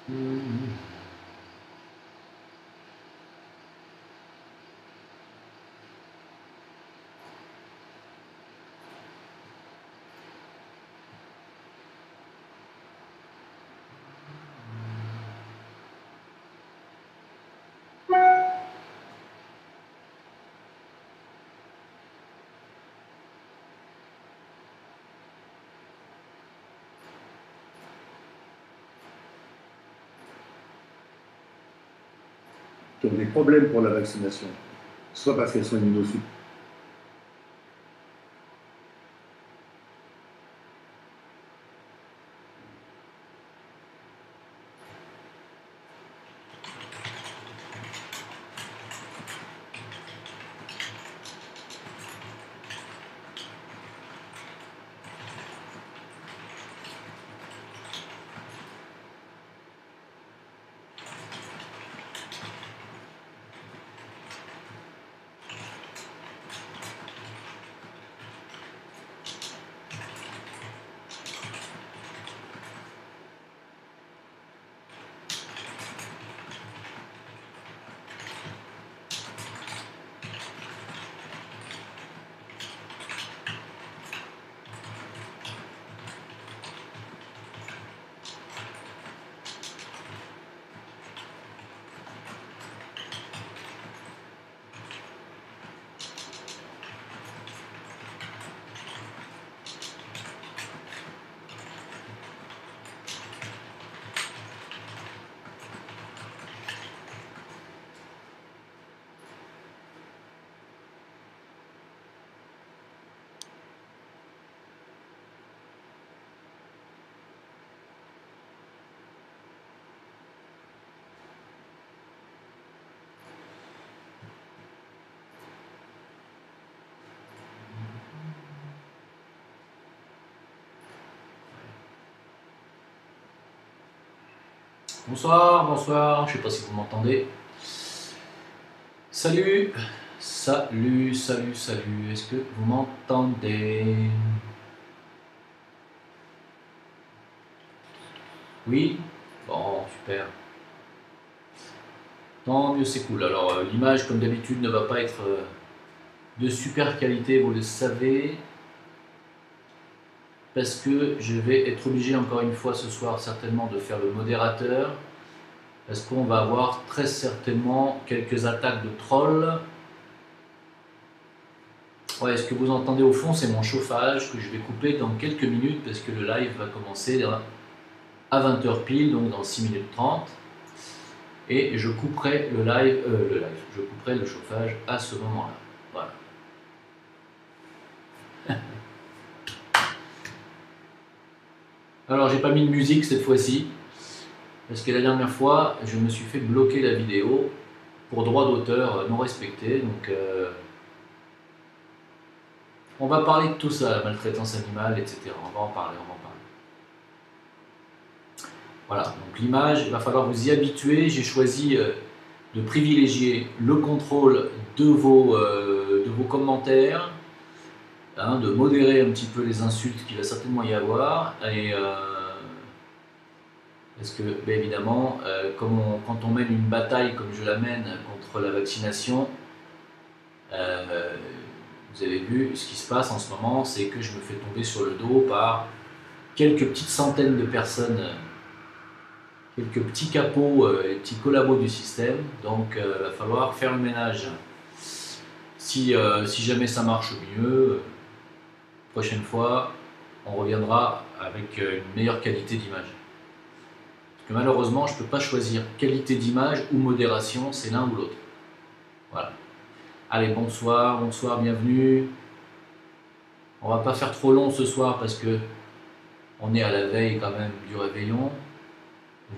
Qui ont des problèmes pour la vaccination, soit parce qu'elles sont immunosuppresses. Bonsoir, bonsoir, je ne sais pas si vous m'entendez. Salut, salut, salut, salut, est-ce que vous m'entendez? Oui? Bon, super. Tant mieux, c'est cool. Alors, l'image, comme d'habitude, ne va pas être de super qualité, vous le savez, parce que je vais être obligé, encore une fois, ce soir, certainement, de faire le modérateur, parce qu'on va avoir très certainement quelques attaques de trolls. Ouais, ce que vous entendez au fond, c'est mon chauffage que je vais couper dans quelques minutes parce que le live va commencer à 20h pile, donc dans 6 minutes 30. Et je couperai je couperai le chauffage à ce moment-là. Voilà. Alors, j'ai pas mis de musique cette fois-ci parce que la dernière fois, je me suis fait bloquer la vidéo pour droit d'auteur non respecté. Donc, on va parler de tout ça, la maltraitance animale, etc. On va en parler, on va en parler. Voilà, donc l'image, il va falloir vous y habituer. J'ai choisi de privilégier le contrôle de vos commentaires, hein, de modérer un petit peu les insultes qu'il va certainement y avoir. Et, parce que, bien évidemment, quand on mène une bataille comme je la mène contre la vaccination, vous avez vu ce qui se passe en ce moment, c'est que je me fais tomber sur le dos par quelques petites centaines de personnes, quelques petits capots et petits collabos du système. Donc, il va falloir faire le ménage. Si jamais ça marche mieux, prochaine fois, on reviendra avec une meilleure qualité d'image. Parce que malheureusement, je ne peux pas choisir qualité d'image ou modération, c'est l'un ou l'autre. Voilà. Allez, bonsoir, bonsoir, bienvenue. On va pas faire trop long ce soir parce que on est à la veille quand même du réveillon.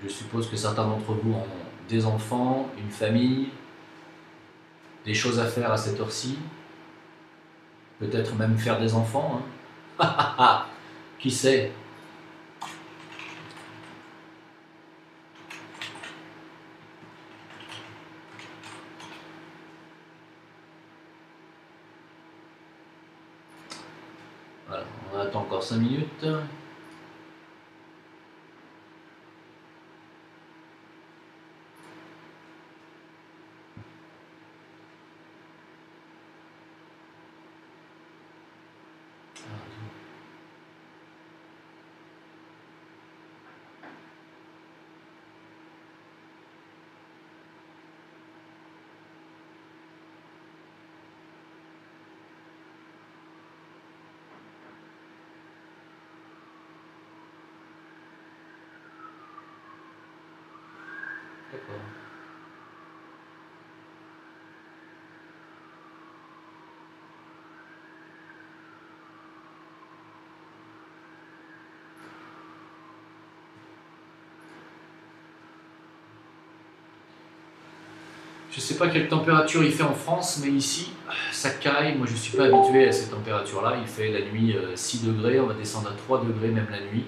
Je suppose que certains d'entre vous ont des enfants, une famille, des choses à faire à cette heure-ci. Peut-être même faire des enfants. Hein. Qui sait? Voilà, on attend encore 5 minutes. D'accord. Je sais pas quelle température il fait en France, mais ici, ça caille. Moi, je suis pas habitué à ces températures-là. Il fait la nuit 6 degrés, on va descendre à 3 degrés même la nuit.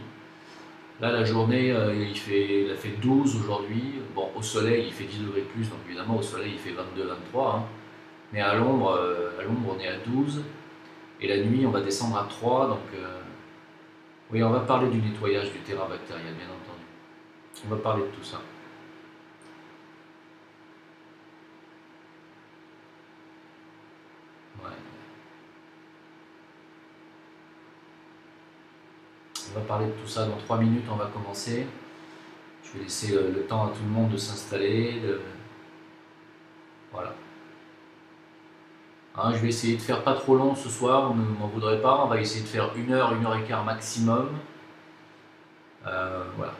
Là, la journée, il a fait 12 aujourd'hui. Bon, au soleil, il fait 10 degrés de plus, donc évidemment, au soleil, il fait 22-23. Hein. Mais à l'ombre, on est à 12. Et la nuit, on va descendre à 3. Donc, oui, on va parler du nettoyage du terrain bactériel, bien entendu. On va parler de tout ça. Ouais. On va parler de tout ça dans 3 minutes, on va commencer. Je vais laisser le temps à tout le monde de s'installer. Voilà. Hein, je vais essayer de faire pas trop long ce soir, ne m'en voudrez pas. On va essayer de faire 1 heure, 1 heure et quart maximum. Voilà.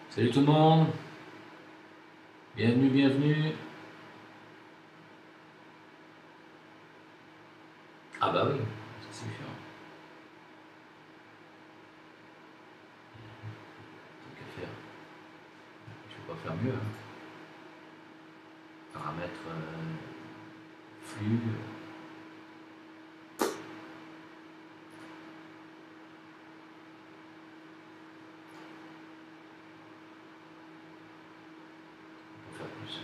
Salut tout le monde. Bienvenue, bienvenue. Ah bah oui, ça c'est différent. Tant qu'à faire. Je peux pas faire mieux. Hein. Paramètres flux. On peut faire plus.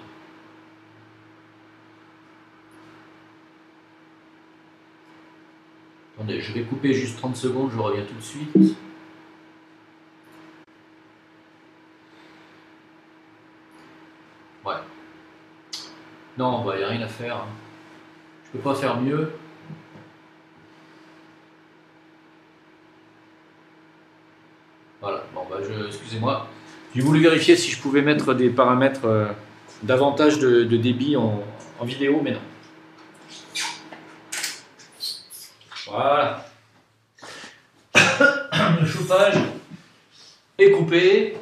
Attendez, je vais couper juste 30 secondes, je reviens tout de suite. Ouais. Non, bah, il n'y a rien à faire. Hein. Je peux pas faire mieux. Voilà, bon bah excusez-moi. J'ai voulu vérifier si je pouvais mettre des paramètres davantage de débit en vidéo, mais non. Voilà. Le chauffage est coupé.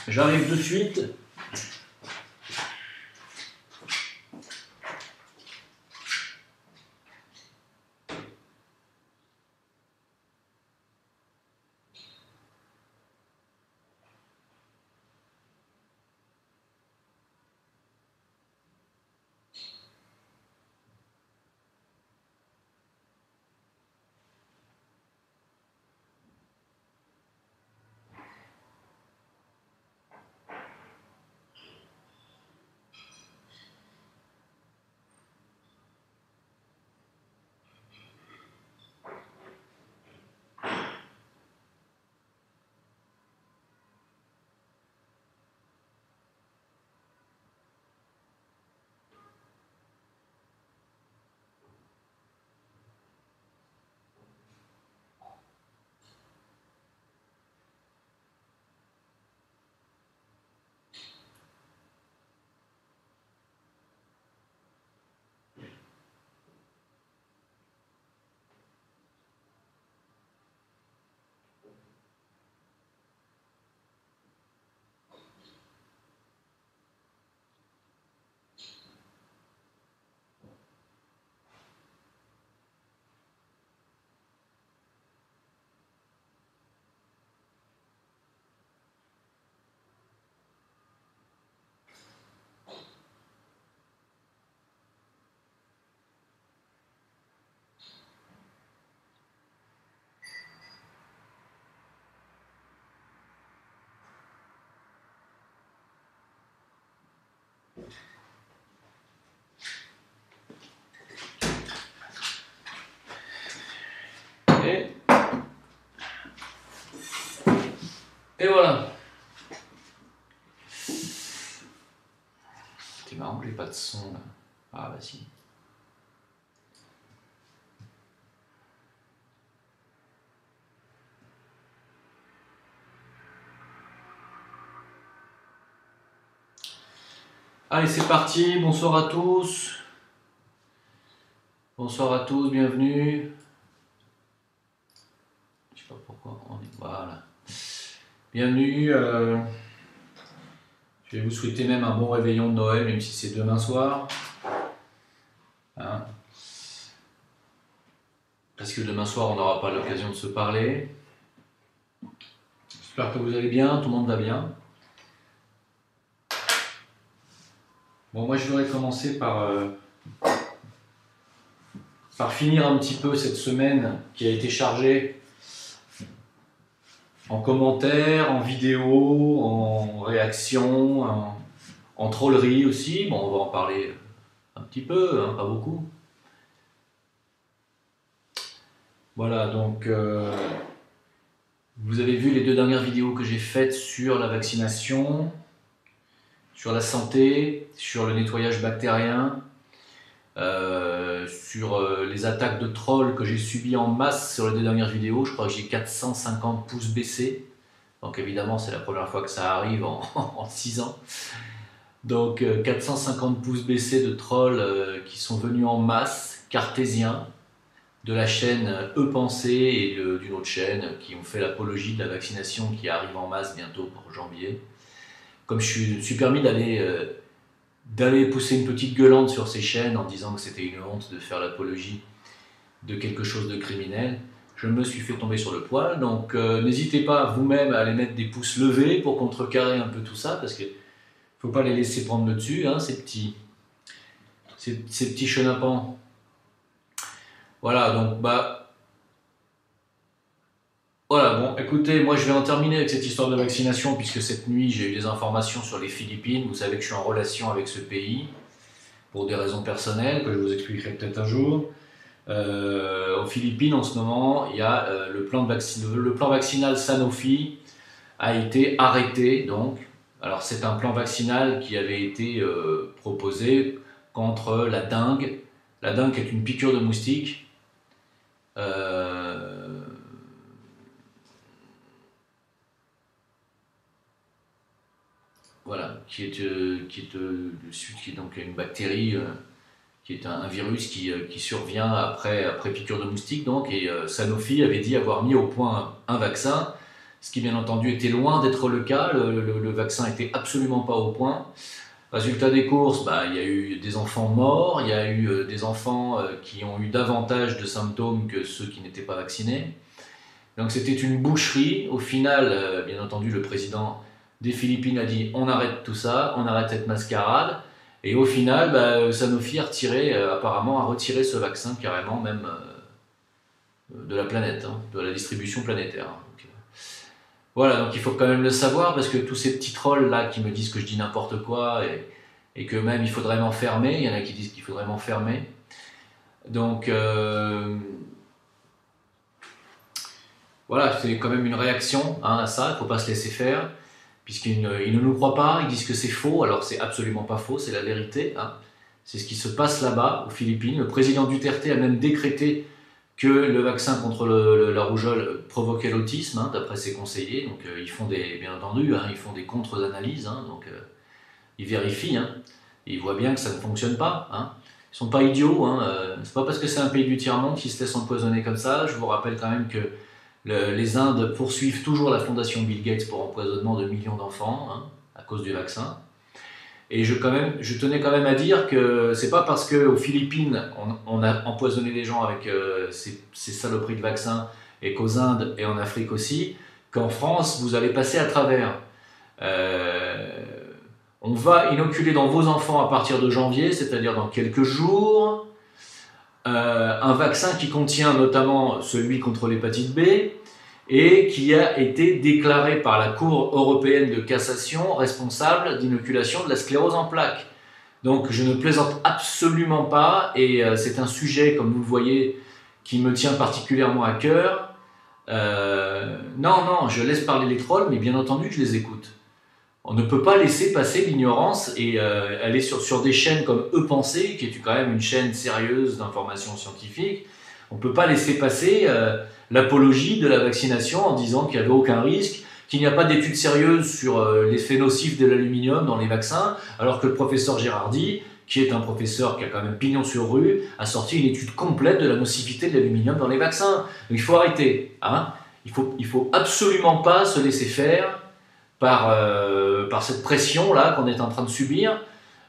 J'arrive de suite. Et Et voilà. C'est marrant que j'ai pas de son là. Ah bah si. Allez, c'est parti. Bonsoir à tous. Bonsoir à tous, bienvenue. Je sais pas pourquoi on est. Voilà. Bienvenue. Je vais vous souhaiter même un bon réveillon de Noël, même si c'est demain soir. Hein, parce que demain soir, on n'aura pas l'occasion de se parler. J'espère que vous allez bien, tout le monde va bien. Bon, moi, je voudrais commencer par finir un petit peu cette semaine qui a été chargée en commentaires, en vidéos, en réactions, en trolleries aussi. Bon, on va en parler un petit peu, hein, pas beaucoup. Voilà, donc vous avez vu les 2 dernières vidéos que j'ai faites sur la vaccination, sur la santé, sur le nettoyage bactérien, sur les attaques de trolls que j'ai subies en masse sur les 2 dernières vidéos. Je crois que j'ai 450 pouces baissés. Donc évidemment, c'est la première fois que ça arrive en 6 ans. Donc 450 pouces baissés de trolls qui sont venus en masse, cartésiens, de la chaîne E-Pensée et d'une autre chaîne qui ont fait l'apologie de la vaccination qui arrive en masse bientôt pour janvier. Comme je me suis permis d'aller pousser une petite gueulante sur ces chaînes en disant que c'était une honte de faire l'apologie de quelque chose de criminel, je me suis fait tomber sur le poil. Donc n'hésitez pas vous-même à aller mettre des pouces levés pour contrecarrer un peu tout ça, parce qu'il ne faut pas les laisser prendre le dessus, hein, ces petits chenapans. Voilà, donc voilà, bon, écoutez, moi je vais en terminer avec cette histoire de vaccination, puisque cette nuit j'ai eu des informations sur les Philippines. Vous savez que je suis en relation avec ce pays, pour des raisons personnelles, que je vous expliquerai peut-être un jour. Aux Philippines, en ce moment, il y a le plan vaccinal Sanofi a été arrêté, donc. Alors c'est un plan vaccinal qui avait été proposé contre la dengue. La dengue est une piqûre de moustique. Voilà, qui est donc une bactérie, qui est un virus qui survient après piqûre de moustique. Donc, et Sanofi avait dit avoir mis au point un vaccin, ce qui bien entendu était loin d'être le cas. Le vaccin n'était absolument pas au point. Résultat des courses, il y a eu des enfants morts, il y a eu des enfants qui ont eu davantage de symptômes que ceux qui n'étaient pas vaccinés. Donc c'était une boucherie. Au final, bien entendu, le président des Philippines a dit on arrête tout ça, on arrête cette mascarade. Et au final, Sanofi a apparemment retiré ce vaccin carrément même de la planète, hein, de la distribution planétaire. Donc, voilà, donc il faut quand même le savoir, parce que tous ces petits trolls là qui me disent que je dis n'importe quoi et que même il faudrait m'enfermer, il y en a qui disent qu'il faudrait m'enfermer. Donc voilà, c'est quand même une réaction à ça, il ne faut pas se laisser faire, puisqu'ils ne nous croient pas, ils disent que c'est faux, alors c'est absolument pas faux, c'est la vérité. Hein. C'est ce qui se passe là-bas, aux Philippines. Le président Duterte a même décrété que le vaccin contre la rougeole provoquait l'autisme, hein, d'après ses conseillers. Donc ils font bien entendu, hein, ils font des contre-analyses, hein, donc ils vérifient, hein, et ils voient bien que ça ne fonctionne pas. Hein. Ils ne sont pas idiots, hein, c'est pas parce que c'est un pays du tiers-monde qu'ils se laissent empoisonner comme ça. Je vous rappelle quand même que les Indes poursuivent toujours la fondation Bill Gates pour empoisonnement de millions d'enfants, hein, à cause du vaccin. Et je tenais quand même à dire que c'est pas parce qu'aux Philippines on a empoisonné les gens avec ces saloperies de vaccins, et qu'aux Indes et en Afrique aussi, qu'en France vous allez passer à travers. On va inoculer dans vos enfants à partir de janvier, c'est-à-dire dans quelques jours, un vaccin qui contient notamment celui contre l'hépatite B, et qui a été déclaré par la Cour européenne de cassation responsable d'inoculation de la sclérose en plaques. Donc je ne plaisante absolument pas, et c'est un sujet, comme vous le voyez, qui me tient particulièrement à cœur. Non, non, je laisse parler les trolls, mais bien entendu que je les écoute. On ne peut pas laisser passer l'ignorance et aller sur des chaînes comme E-Pensée, qui est quand même une chaîne sérieuse d'information scientifique. On ne peut pas laisser passer l'apologie de la vaccination en disant qu'il n'y avait aucun risque, qu'il n'y a pas d'études sérieuses sur l'effet nocif de l'aluminium dans les vaccins, alors que le professeur Girardi, qui est un professeur qui a quand même pignon sur rue, a sorti une étude complète de la nocivité de l'aluminium dans les vaccins. Donc il faut arrêter. Hein. Il faut absolument pas se laisser faire par cette pression-là qu'on est en train de subir.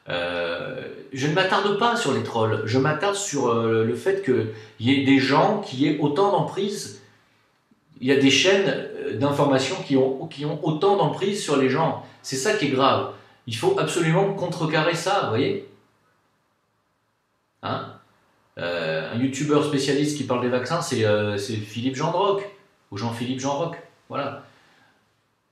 Je ne m'attarde pas sur les trolls, je m'attarde sur le fait qu'il y ait des gens qui aient autant d'emprise. Il y a des chaînes d'information qui ont autant d'emprise sur les gens. C'est ça qui est grave. Il faut absolument contrecarrer ça, vous voyez, hein. Un youtubeur spécialiste qui parle des vaccins, c'est Philippe Gendroc, ou Jean-Philippe Gendroc, voilà.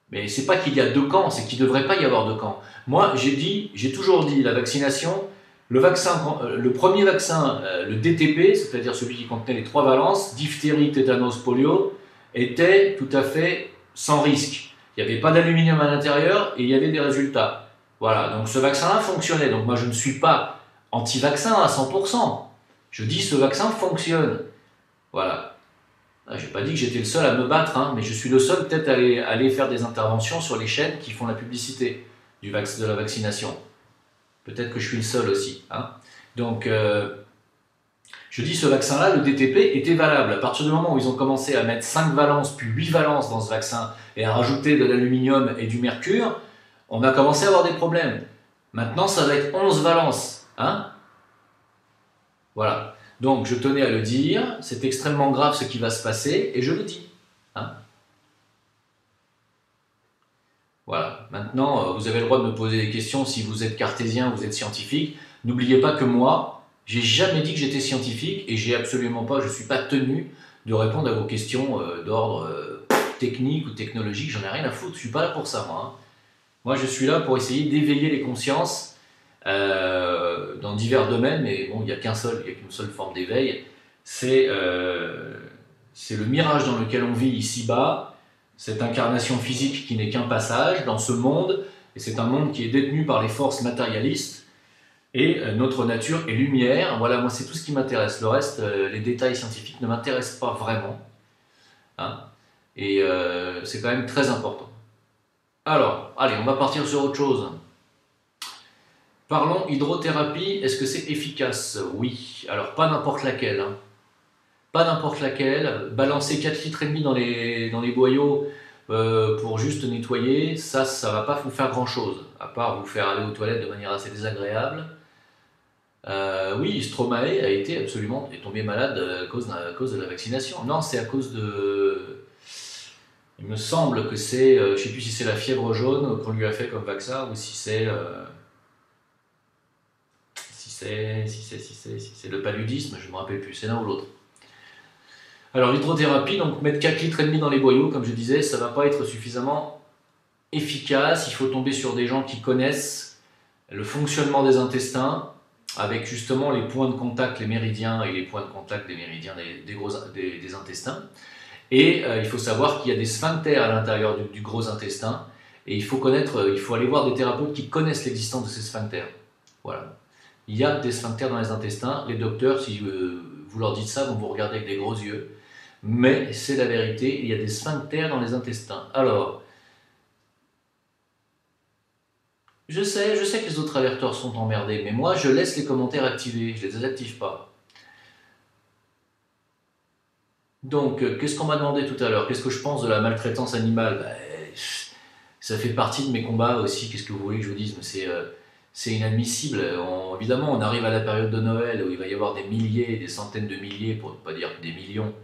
Mais c'est pas qu'il y a deux camps, c'est qu'il ne devrait pas y avoir deux camps. Moi, j'ai toujours dit, la vaccination, le premier vaccin, le DTP, c'est-à-dire celui qui contenait les 3 valences, diphtérie, tétanos, polio, était tout à fait sans risque. Il n'y avait pas d'aluminium à l'intérieur et il y avait des résultats. Voilà, donc ce vaccin-là fonctionnait. Donc moi, je ne suis pas anti-vaccin à 100%. Je dis ce vaccin fonctionne. Voilà. Je n'ai pas dit que j'étais le seul à me battre, hein, mais je suis le seul peut-être à aller faire des interventions sur les chaînes qui font la publicité de la vaccination. Peut-être que je suis le seul aussi. Hein. Donc, je dis ce vaccin-là, le DTP, était valable. À partir du moment où ils ont commencé à mettre 5 valences, puis 8 valences dans ce vaccin, et à rajouter de l'aluminium et du mercure, on a commencé à avoir des problèmes. Maintenant, ça va être 11 valences. Hein. Voilà. Donc, je tenais à le dire, c'est extrêmement grave ce qui va se passer, et je le dis. Hein. Voilà. Maintenant, vous avez le droit de me poser des questions si vous êtes cartésien, vous êtes scientifique. N'oubliez pas que moi, j'ai jamais dit que j'étais scientifique, et j'ai absolument pas, je suis pas tenu de répondre à vos questions d'ordre technique ou technologique, j'en ai rien à foutre, je suis pas là pour ça, moi. Hein. Moi, je suis là pour essayer d'éveiller les consciences dans divers domaines, mais bon, il n'y a qu'une seule forme d'éveil, c'est le mirage dans lequel on vit ici-bas, cette incarnation physique qui n'est qu'un passage dans ce monde, et c'est un monde qui est détenu par les forces matérialistes, et notre nature est lumière. Voilà, moi c'est tout ce qui m'intéresse, le reste, les détails scientifiques ne m'intéressent pas vraiment, hein, et c'est quand même très important. Alors, allez, on va partir sur autre chose. Parlons hydrothérapie, est-ce que c'est efficace? Oui, alors pas n'importe laquelle. Hein. Pas n'importe laquelle. Balancer 4,5 litres dans les boyaux pour juste nettoyer, ça va pas vous faire grand-chose, à part vous faire aller aux toilettes de manière assez désagréable. Oui, Stromae est tombé malade à cause de la vaccination. Non, c'est à cause de... Il me semble que c'est... je ne sais plus si c'est la fièvre jaune qu'on lui a fait comme vaccin, ou si c'est... Si c'est le paludisme, je ne me rappelle plus, c'est l'un ou l'autre. Alors l'hydrothérapie, donc mettre 4,5 litres dans les boyaux, comme je disais, ça ne va pas être suffisamment efficace. Il faut tomber sur des gens qui connaissent le fonctionnement des intestins, avec justement les points de contact, les méridiens et les points de contact des méridiens des intestins. Et il faut savoir qu'il y a des sphincters à l'intérieur du gros intestin, et il faut aller voir des thérapeutes qui connaissent l'existence de ces sphincters. Voilà. Il y a des sphincters dans les intestins. Les docteurs, si vous leur dites ça, vont vous regarder avec des gros yeux. Mais c'est la vérité, il y a des sphincters dans les intestins. Alors, je sais que les autres alerteurs sont emmerdés, mais moi, je laisse les commentaires activés, je ne les désactive pas. Donc, qu'est-ce qu'on m'a demandé tout à l'heure? Qu'est-ce que je pense de la maltraitance animale? Ça fait partie de mes combats aussi, qu'est-ce que vous voulez que je vous dise? C'est inadmissible. Évidemment, on arrive à la période de Noël où il va y avoir des milliers, des centaines de milliers, pour ne pas dire des millions,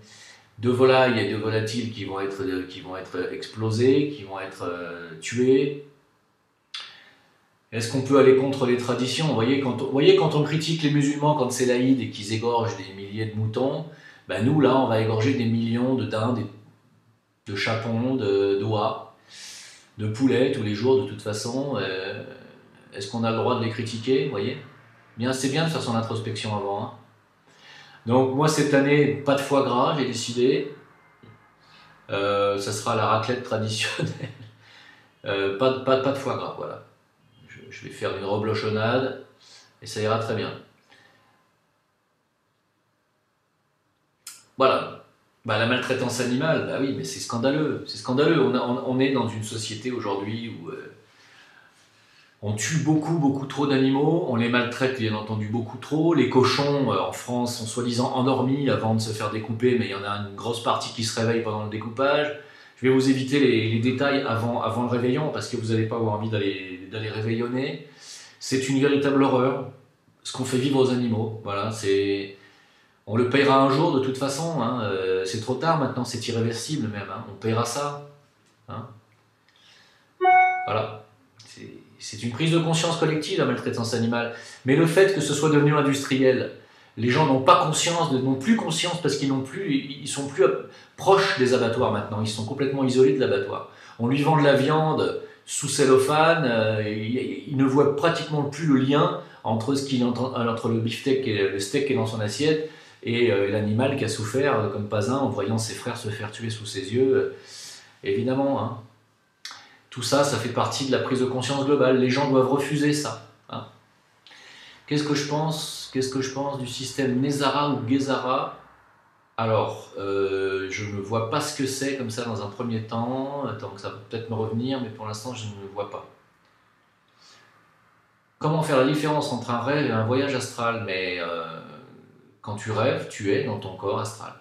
de volailles et de volatiles qui vont être explosés, qui vont être tués. Est-ce qu'on peut aller contre les traditions? Vous voyez, quand on critique les musulmans, quand c'est l'Aïd et qu'ils égorgent des milliers de moutons, ben nous, là, on va égorger des millions de dindes, de chapons, d'oies, de poulets tous les jours, de toute façon. Est-ce qu'on a le droit de les critiquer? Vous voyez, bien, c'est bien de faire son introspection avant. Hein. Donc moi cette année, pas de foie gras, j'ai décidé. Ça sera la raclette traditionnelle. Pas de foie gras, voilà. Je vais faire une reblochonnade et ça ira très bien. Voilà. Bah, la maltraitance animale, bah oui, mais c'est scandaleux. C'est scandaleux. On est dans une société aujourd'hui où on tue beaucoup trop d'animaux, on les maltraite bien entendu beaucoup trop. Les cochons en France sont soi-disant endormis avant de se faire découper, mais il y en a une grosse partie qui se réveille pendant le découpage. Je vais vous éviter les détails avant le réveillon parce que vous n'allez pas avoir envie d'aller réveillonner. C'est une véritable horreur, ce qu'on fait vivre aux animaux. Voilà, on le payera un jour de toute façon. Hein. C'est trop tard maintenant, c'est irréversible même. Hein. On payera ça. Hein. Voilà. C'est une prise de conscience collective, la maltraitance animale. Mais le fait que ce soit devenu industriel, les gens n'ont plus conscience parce ils sont plus proches des abattoirs maintenant. Ils sont complètement isolés de l'abattoir. On lui vend de la viande sous cellophane. Il ne voit pratiquement plus le lien entre le beefsteak et le steak qui est dans son assiette et l'animal qui a souffert comme pas un en voyant ses frères se faire tuer sous ses yeux. Évidemment, hein. Tout ça, ça fait partie de la prise de conscience globale. Les gens doivent refuser ça. Hein. Qu'est-ce que je pense du système Nezara ou Gezara? Alors, je ne vois pas ce que c'est comme ça dans un premier temps. Donc ça va peut-être me revenir, mais pour l'instant, je ne vois pas. Comment faire la différence entre un rêve et un voyage astral? Mais quand tu rêves, tu es dans ton corps astral.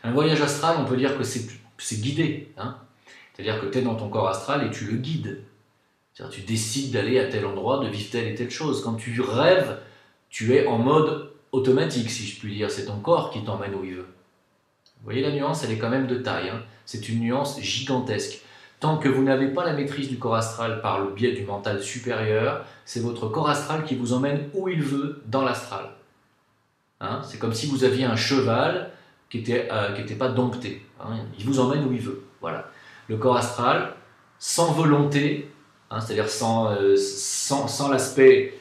Un voyage astral, on peut dire que c'est guidé. Hein. C'est-à-dire que tu es dans ton corps astral et tu le guides. C'est-à-dire que tu décides d'aller à tel endroit, de vivre telle et telle chose. Quand tu rêves, tu es en mode automatique, si je puis dire. C'est ton corps qui t'emmène où il veut. Vous voyez la nuance, elle est quand même de taille. Hein. C'est une nuance gigantesque. Tant que vous n'avez pas la maîtrise du corps astral par le biais du mental supérieur, c'est votre corps astral qui vous emmène où il veut dans l'astral. Hein. C'est comme si vous aviez un cheval qui n'était pas dompté. Hein. Il vous emmène où il veut. Voilà. Le corps astral, sans volonté, hein, c'est-à-dire sans l'aspect,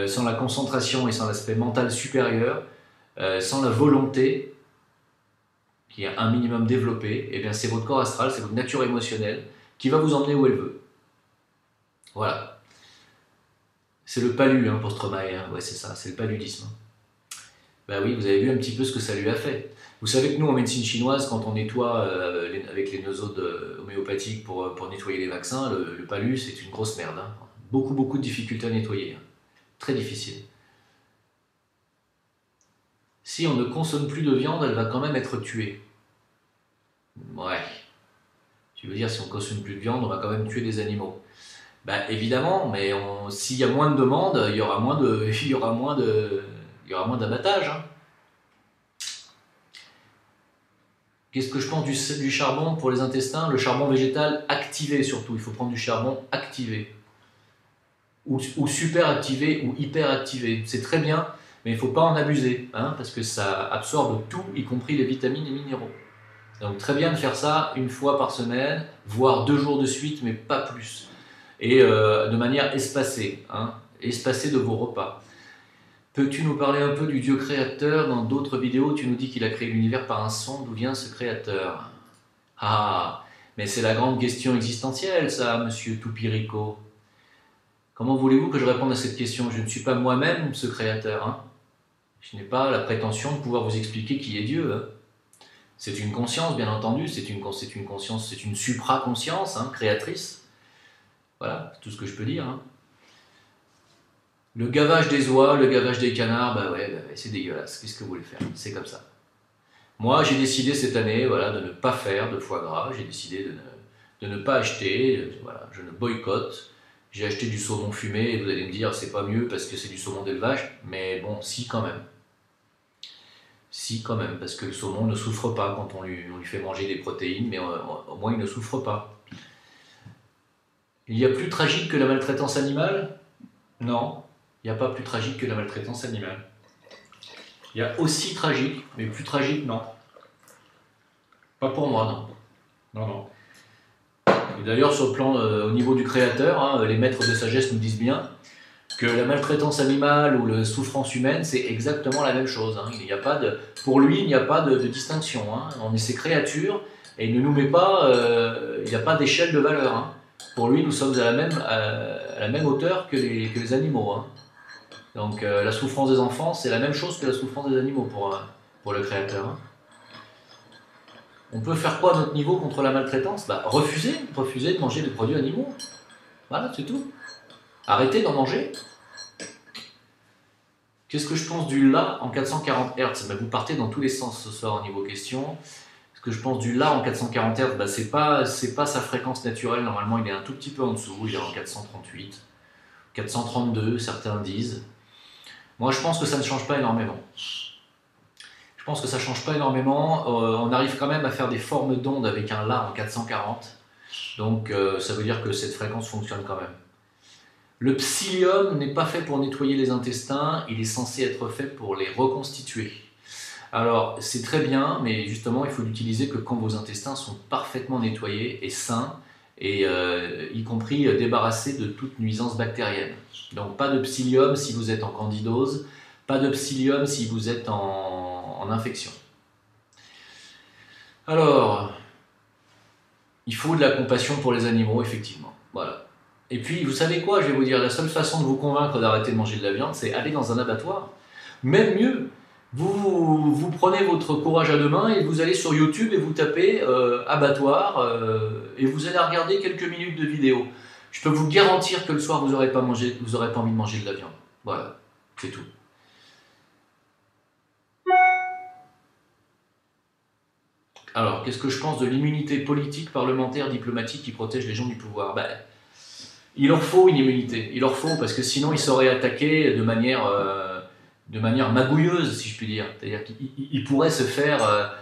sans la concentration et sans l'aspect mental supérieur, sans la volonté, qui est un minimum développé, eh bien c'est votre corps astral, c'est votre nature émotionnelle qui va vous emmener où elle veut. Voilà. C'est le palu hein, pour Stromae, hein. Ouais, c'est ça, c'est le paludisme. Ben oui, vous avez vu un petit peu ce que ça lui a fait. Vous savez que nous, en médecine chinoise, quand on nettoie avec les nosodes homéopathiques pour nettoyer les vaccins, le palu, c'est une grosse merde. Hein. Beaucoup de difficultés à nettoyer. Hein. Très difficile. Si on ne consomme plus de viande, elle va quand même être tuée. Ouais. Tu veux dire, si on ne consomme plus de viande, on va quand même tuer des animaux. Ben évidemment, mais s'il y a moins de demandes, il y aura moins d'abattage. Hein. Qu'est-ce que je pense du charbon pour les intestins? Le charbon végétal activé surtout. Il faut prendre du charbon activé. Ou super activé ou hyper activé. C'est très bien, mais il ne faut pas en abuser. Hein, parce que ça absorbe tout, y compris les vitamines et minéraux. Donc très bien de faire ça une fois par semaine, voire 2 jours de suite, mais pas plus. Et de manière espacée. Hein, espacée de vos repas. Peux-tu nous parler un peu du Dieu créateur? Dans d'autres vidéos, tu nous dis qu'il a créé l'univers par un son. D'où vient ce créateur? Ah, mais c'est la grande question existentielle, ça, monsieur Toupirico. Comment voulez-vous que je réponde à cette question? Je ne suis pas moi-même ce créateur. Hein. Je n'ai pas la prétention de pouvoir vous expliquer qui est Dieu. Hein. C'est une conscience, bien entendu. C'est une conscience, c'est une supra-conscience, hein, créatrice. Voilà, c'est tout ce que je peux dire. Hein. Le gavage des oies, le gavage des canards, bah ouais, c'est dégueulasse. Qu'est-ce que vous voulez faire? C'est comme ça. Moi, j'ai décidé cette année voilà, de ne pas faire de foie gras. J'ai décidé de ne pas acheter. Voilà, je ne boycotte. J'ai acheté du saumon fumé et vous allez me dire c'est pas mieux parce que c'est du saumon d'élevage. Mais bon, si quand même. Si quand même, parce que le saumon ne souffre pas quand on lui fait manger des protéines, mais au moins il ne souffre pas. Il y a plus tragique que la maltraitance animale? Non. Il n'y a pas plus tragique que la maltraitance animale. Il y a aussi tragique, mais plus tragique, non. Pas pour moi, non. Non. Et d'ailleurs, sur le plan, au niveau du créateur, hein, les maîtres de sagesse nous disent bien que la maltraitance animale ou la souffrance humaine, c'est exactement la même chose. Hein. Pour lui, il n'y a pas de distinction. Hein. On est ses créatures, et il ne nous met pas, il n'y a pas d'échelle de valeur. Hein. Pour lui, nous sommes à la même hauteur que les animaux. Hein. Donc la souffrance des enfants, c'est la même chose que la souffrance des animaux pour le Créateur. Hein. On peut faire quoi à notre niveau contre la maltraitance? Refuser de manger des produits animaux. Voilà, c'est tout. Arrêtez d'en manger. Qu'est-ce que je pense du La en 440 Hz? Vous partez dans tous les sens ce soir au niveau question. Ce que je pense du La en 440 Hz, c'est pas sa fréquence naturelle. Normalement, il est un tout petit peu en dessous. Il est en 438, 432, certains disent. Moi, je pense que ça ne change pas énormément. Je pense que ça ne change pas énormément. On arrive quand même à faire des formes d'ondes avec un La en 440. Donc, ça veut dire que cette fréquence fonctionne quand même. Le psyllium n'est pas fait pour nettoyer les intestins, il est censé être fait pour les reconstituer. Alors, c'est très bien, mais justement, il faut l'utiliser que quand vos intestins sont parfaitement nettoyés et sains, et y compris débarrassés de toute nuisance bactérienne. Donc, pas de psyllium si vous êtes en candidose, pas de psyllium si vous êtes en infection. Alors, il faut de la compassion pour les animaux, effectivement. Voilà. Et puis, vous savez quoi, je vais vous dire, la seule façon de vous convaincre d'arrêter de manger de la viande, c'est aller dans un abattoir. Même mieux, vous prenez votre courage à deux mains et vous allez sur YouTube et vous tapez abattoir et vous allez regarder quelques minutes de vidéo. Je peux vous garantir que le soir, vous n'aurez pas envie de manger de la viande. Voilà, c'est tout. Alors, qu'est-ce que je pense de l'immunité politique, parlementaire, diplomatique qui protège les gens du pouvoir? Il leur faut une immunité, il leur faut, parce que sinon ils seraient attaqués de manière magouilleuse, si je puis dire. C'est-à-dire qu'ils pourraient se faire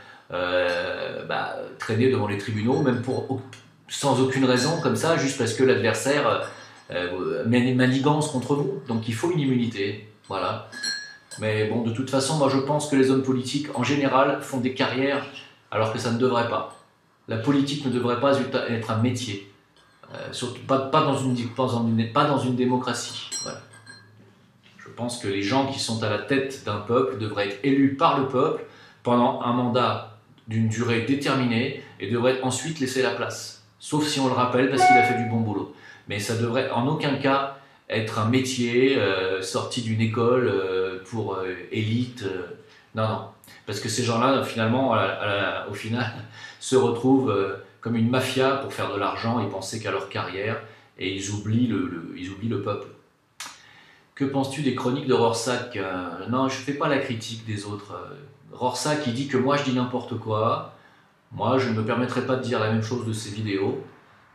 traîner devant les tribunaux, même sans aucune raison, comme ça, juste parce que l'adversaire mène une manigance contre vous. Donc il faut une immunité, voilà. Mais bon, de toute façon, moi je pense que les hommes politiques, en général, font des carrières alors que ça ne devrait pas. La politique ne devrait pas être un métier. Surtout pas dans une démocratie. Voilà. Je pense que les gens qui sont à la tête d'un peuple devraient être élus par le peuple pendant un mandat d'une durée déterminée et devraient ensuite laisser la place. Sauf si on le rappelle parce qu'il a fait du bon boulot. Mais ça devrait en aucun cas être un métier sorti d'une école pour élite. Non. Parce que ces gens-là, finalement, au final, se retrouvent comme une mafia pour faire de l'argent et penser qu'à leur carrière, et ils oublient le peuple. Que penses-tu des chroniques de Rorschach? Non, je ne fais pas la critique des autres. Rorschach, il dit que moi je dis n'importe quoi. Moi, je ne me permettrai pas de dire la même chose de ses vidéos.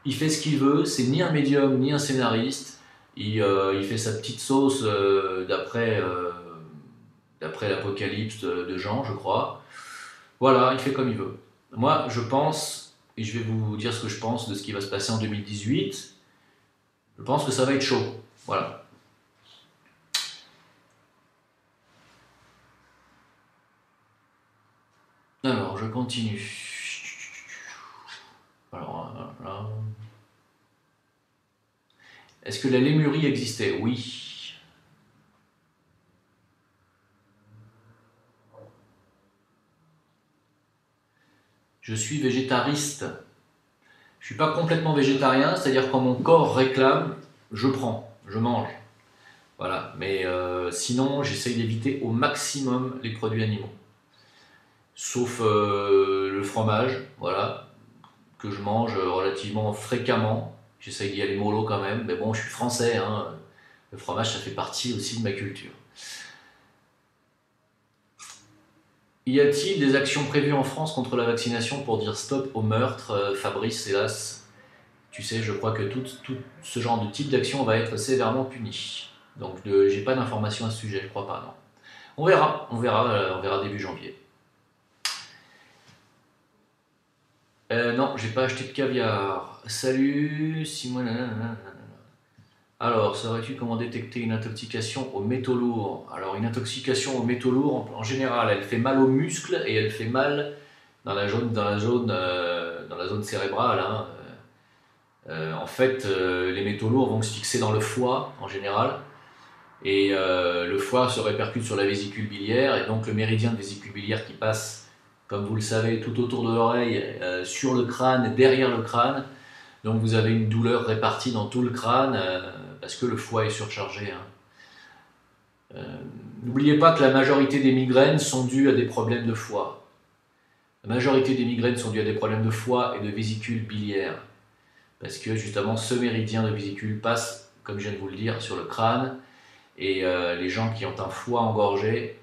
Il fait ce qu'il veut, c'est ni un médium, ni un scénariste. Il fait sa petite sauce d'après l'Apocalypse de Jean, je crois. Voilà, il fait comme il veut. Moi, je pense... Et je vais vous dire ce que je pense de ce qui va se passer en 2018. Je pense que ça va être chaud. Voilà. Alors, je continue. Alors, là. Est-ce que la lémurie existait? Oui. Je suis végétariste. Je ne suis pas complètement végétarien, c'est-à-dire quand mon corps réclame, je prends, je mange. Voilà, mais sinon, j'essaye d'éviter au maximum les produits animaux. Sauf le fromage, voilà, que je mange relativement fréquemment. J'essaye d'y aller mollo quand même, mais bon, je suis français, hein. Le fromage, ça fait partie aussi de ma culture. Y a-t-il des actions prévues en France contre la vaccination pour dire stop au meurtre? Fabrice, hélas, tu sais, je crois que tout ce genre de type d'action va être sévèrement puni. Donc, j'ai pas d'informations à ce sujet, je crois pas, non. On verra début janvier. Non, j'ai pas acheté de caviar. Salut, Simon. Alors, saurais-tu comment détecter une intoxication aux métaux lourds? Alors, une intoxication aux métaux lourds, en général, elle fait mal aux muscles et elle fait mal dans la zone cérébrale. Hein. En fait, les métaux lourds vont se fixer dans le foie, en général, et le foie se répercute sur la vésicule biliaire, et donc le méridien de vésicule biliaire qui passe comme vous le savez, tout autour de l'oreille, sur le crâne et derrière le crâne. Donc vous avez une douleur répartie dans tout le crâne parce que le foie est surchargé. N'oubliez pas que la majorité des migraines sont dues à des problèmes de foie. La majorité des migraines sont dues à des problèmes de foie et de vésicule biliaire. Parce que justement ce méridien de vésicule passe, comme je viens de vous le dire, sur le crâne. Et les gens qui ont un foie engorgé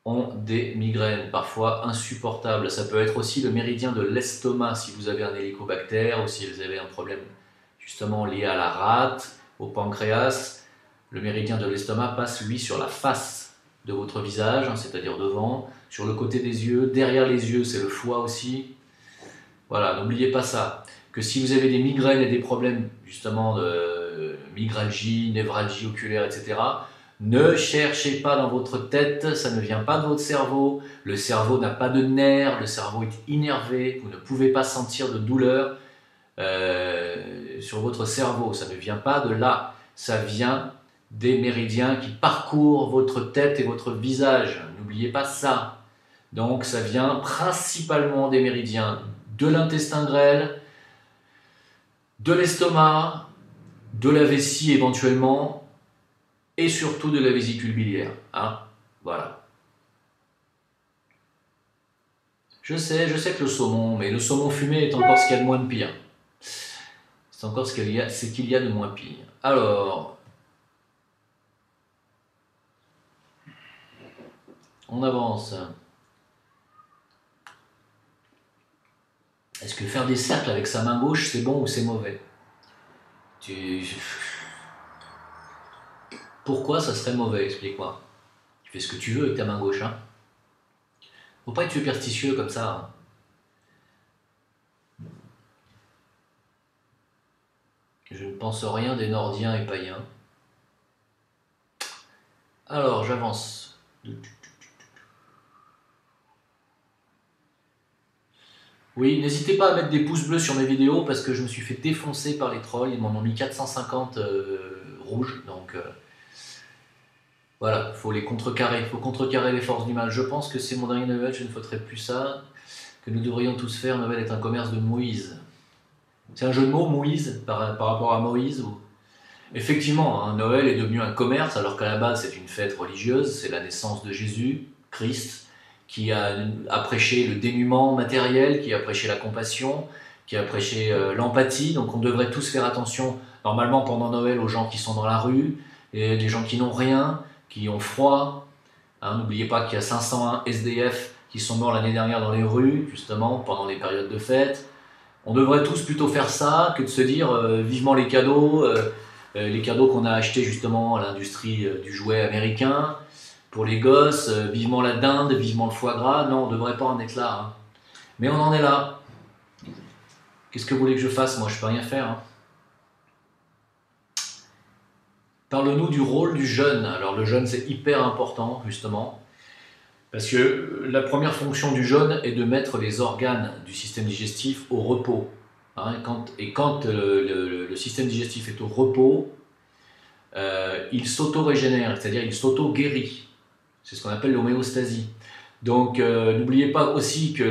ont des migraines parfois insupportables. Ça peut être aussi le méridien de l'estomac si vous avez un hélicobactère ou si vous avez un problème justement lié à la rate, au pancréas. Le méridien de l'estomac passe lui sur la face de votre visage, c'est-à-dire devant, sur le côté des yeux, derrière les yeux c'est le foie aussi. Voilà, n'oubliez pas ça, que si vous avez des migraines et des problèmes justement de migralgie, névralgie oculaire, etc., ne cherchez pas dans votre tête, ça ne vient pas de votre cerveau, le cerveau n'a pas de nerfs, le cerveau est innervé, vous ne pouvez pas sentir de douleur sur votre cerveau, ça ne vient pas de là, ça vient des méridiens qui parcourent votre tête et votre visage, n'oubliez pas ça. Donc ça vient principalement des méridiens de l'intestin grêle, de l'estomac, de la vessie éventuellement, et surtout de la vésicule biliaire. Voilà. Je sais que le saumon, mais le saumon fumé est encore ce qu'il y a de moins de pire. C'est encore ce qu'il y a de moins pire. Alors, on avance. Est-ce que faire des cercles avec sa main gauche, c'est bon ou c'est mauvais? Pourquoi ça serait mauvais? Explique-moi. Tu fais ce que tu veux avec ta main gauche. Faut pas être superstitieux comme ça. Je ne pense rien des Nordiens et païens. Alors, j'avance. Oui, n'hésitez pas à mettre des pouces bleus sur mes vidéos parce que je me suis fait défoncer par les trolls. Ils m'en ont mis 450 rouges. Donc voilà, il faut les contrecarrer. Il faut contrecarrer les forces du mal. Je pense que c'est mon dernier Noël, je ne ferai plus ça. Que nous devrions tous faire. Noël est un commerce de Moïse. C'est un jeu de mots, Moïse, par rapport à Moïse ou... Effectivement, Noël est devenu un commerce alors qu'à la base c'est une fête religieuse. C'est la naissance de Jésus, Christ, qui a prêché le dénuement matériel, qui a prêché la compassion, qui a prêché l'empathie. Donc on devrait tous faire attention, normalement pendant Noël, aux gens qui sont dans la rue, et les gens qui n'ont rien, qui ont froid. N'oubliez pas qu'il y a 501 SDF qui sont morts l'année dernière dans les rues, justement, pendant les périodes de fête. On devrait tous plutôt faire ça que de se dire vivement les cadeaux qu'on a achetés justement à l'industrie du jouet américain, pour les gosses, vivement la dinde, vivement le foie gras. Non, on ne devrait pas en être là. Mais on en est là. Qu'est-ce que vous voulez que je fasse? Moi, je ne peux rien faire. Parle-nous du rôle du jeûne. Alors, le jeûne, c'est hyper important, justement, parce que la première fonction du jeûne est de mettre les organes du système digestif au repos. Quand le système digestif est au repos, il s'auto-régénère, c'est-à-dire il s'auto-guérit. C'est ce qu'on appelle l'homéostasie. Donc n'oubliez pas aussi que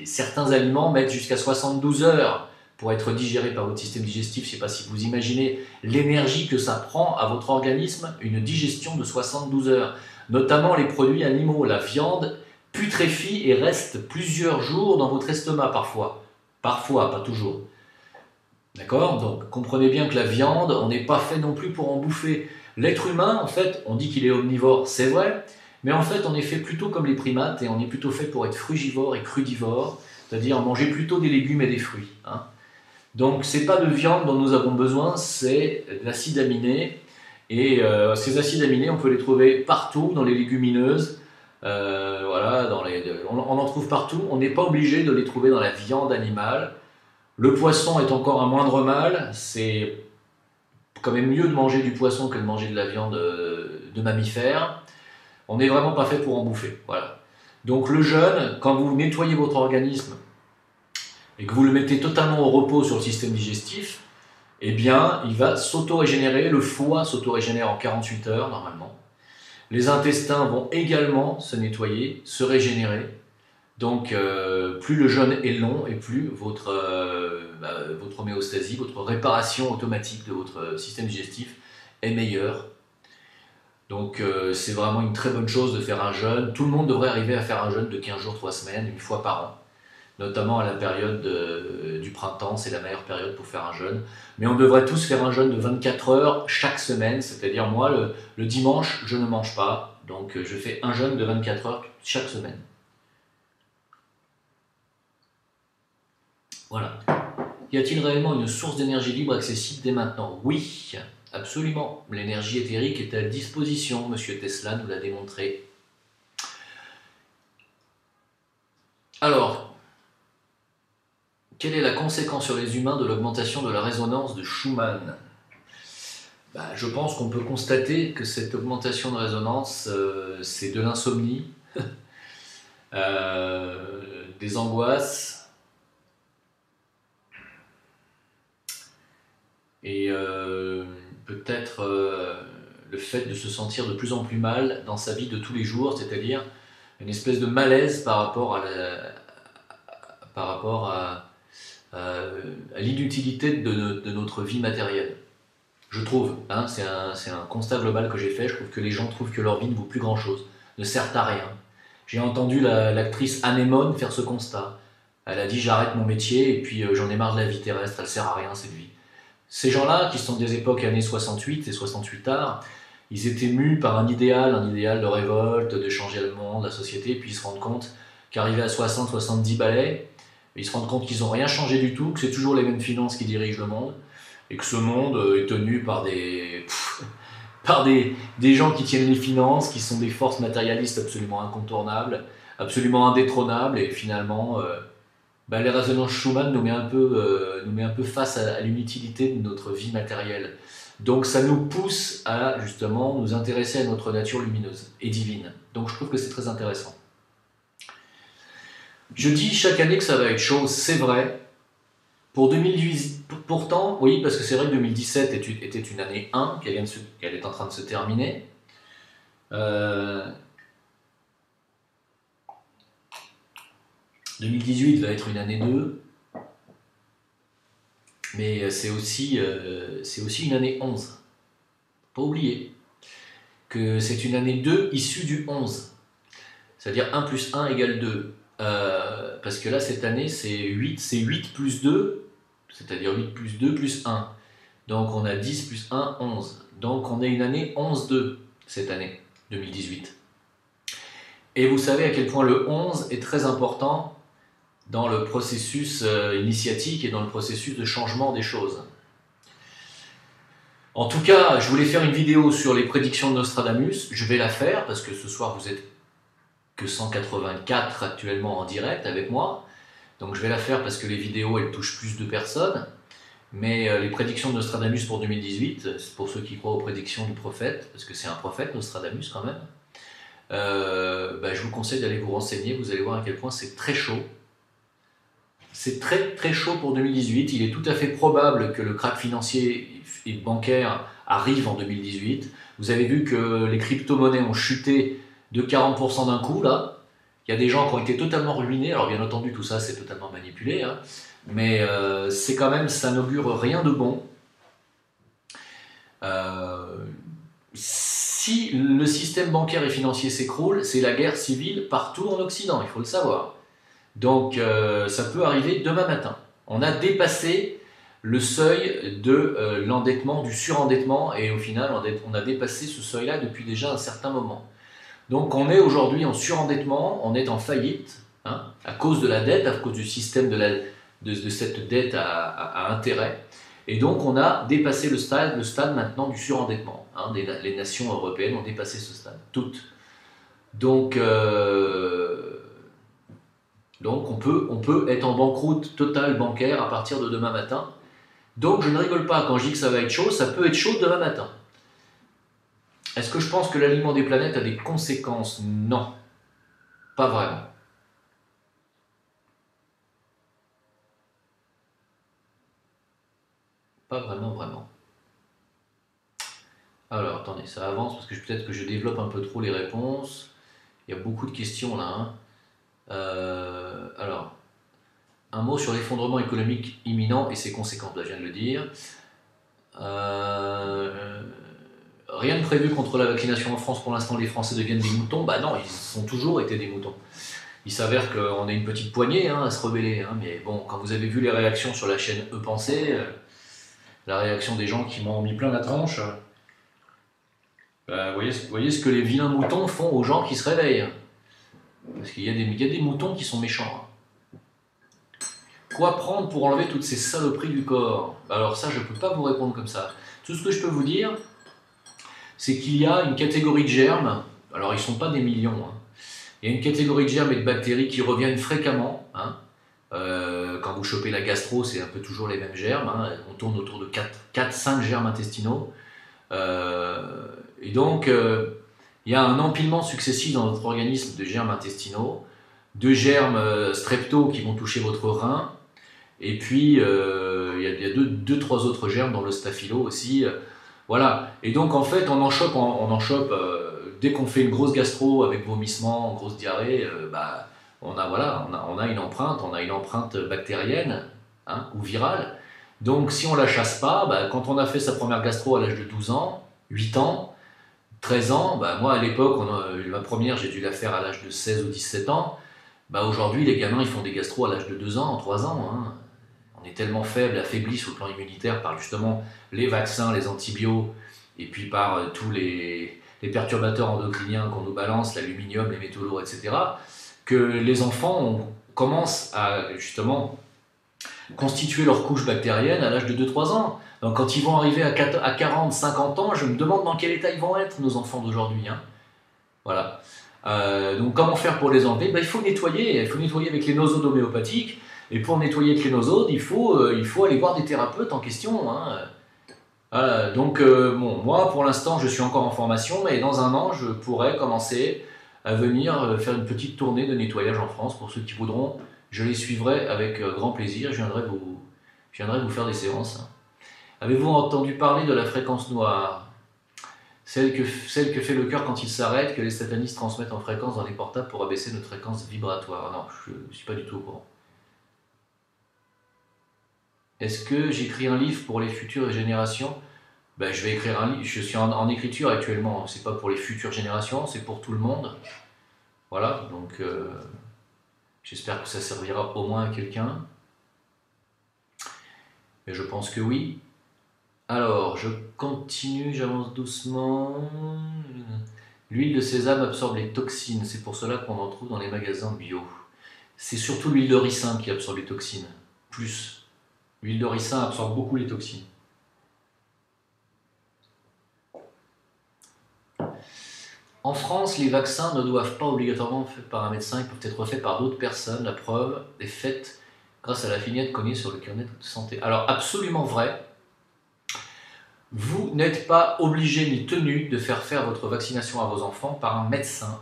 certains aliments mettent jusqu'à 72 heures pour être digérés par votre système digestif. Je ne sais pas si vous imaginez l'énergie que ça prend à votre organisme, une digestion de 72 heures. Notamment les produits animaux, la viande putréfie et reste plusieurs jours dans votre estomac parfois. Parfois, pas toujours. D'accord? Donc comprenez bien que la viande, on n'est pas fait non plus pour en bouffer. L'être humain, en fait, on dit qu'il est omnivore, c'est vrai, mais en fait on est fait plutôt comme les primates et on est plutôt fait pour être frugivore et crudivore, c'est-à-dire manger plutôt des légumes et des fruits. Donc c'est pas de viande dont nous avons besoin, c'est de l'acide aminé. Et ces acides aminés, on peut les trouver partout dans les légumineuses. Voilà, on en trouve partout. On n'est pas obligé de les trouver dans la viande animale. Le poisson est encore un moindre mal. C'est quand même mieux de manger du poisson que de manger de la viande de mammifères. On n'est vraiment pas fait pour en bouffer. Voilà. Donc le jeûne, quand vous nettoyez votre organisme et que vous le mettez totalement au repos sur le système digestif, eh bien, il va s'auto-régénérer, le foie s'auto-régénère en 48 heures normalement. Les intestins vont également se nettoyer, se régénérer. Donc, plus le jeûne est long et plus votre homéostasie, votre réparation automatique de votre système digestif est meilleure. Donc, c'est vraiment une très bonne chose de faire un jeûne. Tout le monde devrait arriver à faire un jeûne de 15 jours, 3 semaines, une fois par an. Notamment à la période du printemps, c'est la meilleure période pour faire un jeûne. Mais on devrait tous faire un jeûne de 24 heures chaque semaine, c'est-à-dire moi, le dimanche, je ne mange pas. Donc, je fais un jeûne de 24 heures chaque semaine. Voilà. Y a-t-il réellement une source d'énergie libre accessible dès maintenant? Oui, absolument. L'énergie éthérique est à disposition, Monsieur Tesla nous l'a démontré. Alors, quelle est la conséquence sur les humains de l'augmentation de la résonance de Schumann? Je pense qu'on peut constater que cette augmentation de résonance, c'est de l'insomnie, des angoisses, et peut-être le fait de se sentir de plus en plus mal dans sa vie de tous les jours, c'est-à-dire une espèce de malaise par rapport à l'inutilité de notre vie matérielle. Je trouve, hein, c'est un constat global que j'ai fait, je trouve que les gens trouvent que leur vie ne vaut plus grand-chose, ne sert à rien. J'ai entendu l'actrice Anémone faire ce constat. Elle a dit j'arrête mon métier et puis j'en ai marre de la vie terrestre, elle sert à rien cette vie. Ces gens-là, qui sont des époques années 68 et 68 art, ils étaient mus par un idéal de révolte, de changer le monde, la société, puis ils se rendent compte qu'arrivés à 60-70 balais, ils se rendent compte qu'ils n'ont rien changé du tout, que c'est toujours les mêmes finances qui dirigent le monde, et que ce monde est tenu par des gens qui tiennent les finances, qui sont des forces matérialistes absolument incontournables, absolument indétrônables, et finalement, les résonances Schumann nous met un peu face à l'inutilité de notre vie matérielle. Donc ça nous pousse à justement nous intéresser à notre nature lumineuse et divine. Donc je trouve que c'est très intéressant. Je dis chaque année que ça va être chaud, c'est vrai. Pour 2018, pourtant, oui, parce que c'est vrai que 2017 était une année 1, qu'elle est en train de se terminer. 2018 va être une année 2, mais c'est aussi une année 11. Pas oublier que c'est une année 2 issue du 11. C'est-à-dire 1 plus 1 égale 2. Parce que là, cette année, c'est 8 plus 2, c'est-à-dire 8 plus 2 plus 1. Donc on a 10 plus 1, 11. Donc on est une année 11-2 cette année, 2018. Et vous savez à quel point le 11 est très important dans le processus initiatique et dans le processus de changement des choses. En tout cas, je voulais faire une vidéo sur les prédictions de Nostradamus. Je vais la faire parce que ce soir vous êtes que 184 actuellement en direct avec moi. Donc je vais la faire parce que les vidéos elles touchent plus de personnes. Mais les prédictions de Nostradamus pour 2018, c'est pour ceux qui croient aux prédictions du prophète, parce que c'est un prophète Nostradamus quand même, je vous conseille d'aller vous renseigner, vous allez voir à quel point c'est très chaud. C'est très très chaud pour 2018, il est tout à fait probable que le krach financier et bancaire arrive en 2018. Vous avez vu que les crypto-monnaies ont chuté de 40% d'un coup là. Il y a des gens qui ont été totalement ruinés, alors bien entendu tout ça c'est totalement manipulé, hein. Mais c'est quand même, ça n'augure rien de bon. Si le système bancaire et financier s'écroule, c'est la guerre civile partout en Occident, il faut le savoir. Donc ça peut arriver demain matin. On a dépassé le seuil de l'endettement, du surendettement, et au final on a dépassé ce seuil-là depuis déjà un certain moment. Donc on est aujourd'hui en surendettement, on est en faillite, hein, à cause de la dette, à cause du système de cette dette à intérêt. Et donc on a dépassé le stade maintenant du surendettement. Hein, les nations européennes ont dépassé ce stade, toutes. Donc on peut être en banqueroute totale bancaire à partir de demain matin. Donc je ne rigole pas quand je dis que ça va être chaud, ça peut être chaud demain matin. Est-ce que je pense que l'alignement des planètes a des conséquences? Non, pas vraiment. Pas vraiment. Alors, attendez, ça avance parce que peut-être que je développe un peu trop les réponses. Il y a beaucoup de questions là, hein. Alors, un mot sur l'effondrement économique imminent et ses conséquences, là, je viens de le dire. Euh, Rien de prévu contre la vaccination en France. Pour l'instant, les Français deviennent des moutons. Bah non, ils ont toujours été des moutons. Il s'avère qu'on est une petite poignée, hein, à se rebeller, hein, mais bon, quand vous avez vu les réactions sur la chaîne E-Pensée, la réaction des gens qui m'ont mis plein la tronche, bah, voyez ce que les vilains moutons font aux gens qui se réveillent. Parce qu'il y a des moutons qui sont méchants, hein. Quoi prendre pour enlever toutes ces saloperies du corps? Alors ça, je ne peux pas vous répondre comme ça. Tout ce que je peux vous dire, c'est qu'il y a une catégorie de germes, alors ils ne sont pas des millions, hein. Il y a une catégorie de germes et de bactéries qui reviennent fréquemment, hein. Quand vous chopez la gastro, c'est un peu toujours les mêmes germes, hein. On tourne autour de 4-5 germes intestinaux. Et donc, il y a un empilement successif dans votre organisme de germes intestinaux, de germes strepto qui vont toucher votre rein, et puis il y a deux, trois autres germes dans le staphylo aussi. Voilà. Et donc, en fait, on en chope dès qu'on fait une grosse gastro avec vomissement, grosse diarrhée, bah, on a une empreinte bactérienne, hein, ou virale. Donc si on ne la chasse pas, bah, quand on a fait sa première gastro à l'âge de 12 ans, 8 ans, 13 ans, bah, moi à l'époque, ma première j'ai dû la faire à l'âge de 16 ou 17 ans, bah, aujourd'hui les gamins ils font des gastros à l'âge de 2 ans, 3 ans, hein. On est tellement faible, affaibli sur le plan immunitaire par justement les vaccins, les antibiotiques, et puis par tous les perturbateurs endocriniens qu'on nous balance, l'aluminium, les métaux lourds, etc., que les enfants commencent à justement constituer leur couche bactérienne à l'âge de 2-3 ans. Donc quand ils vont arriver à 40, 50 ans, je me demande dans quel état ils vont être, nos enfants d'aujourd'hui, hein. Voilà. Donc comment faire pour les enlever? Il faut nettoyer avec les nosodes homéopathiques, et pour nettoyer avec les nosodes, il faut aller voir des thérapeutes en question, hein. Donc bon, moi pour l'instant je suis encore en formation, mais dans un an je pourrais commencer à venir faire une petite tournée de nettoyage en France. Pour ceux qui voudront, je les suivrai avec grand plaisir, je viendrai vous faire des séances. Avez-vous entendu parler de la fréquence noire? Celle que fait le cœur quand il s'arrête, que les satanistes transmettent en fréquence dans les portables pour abaisser notre fréquence vibratoire. Non, je ne suis pas du tout au courant. Est-ce que j'écris un livre pour les futures générations? Ben, je vais écrire un livre, je suis en écriture actuellement, c'est pas pour les futures générations, c'est pour tout le monde. Voilà, donc j'espère que ça servira au moins à quelqu'un. Mais je pense que oui. Alors, je continue, j'avance doucement. L'huile de sésame absorbe les toxines, c'est pour cela qu'on en trouve dans les magasins bio. C'est surtout l'huile de ricin qui absorbe les toxines, plus. L'huile de ricin absorbe beaucoup les toxines. En France, les vaccins ne doivent pas obligatoirement être faits par un médecin, ils peuvent être faits par d'autres personnes. La preuve est faite grâce à la vignette cognée sur le carnet de santé. Alors, absolument vrai, vous n'êtes pas obligé ni tenu de faire votre vaccination à vos enfants par un médecin,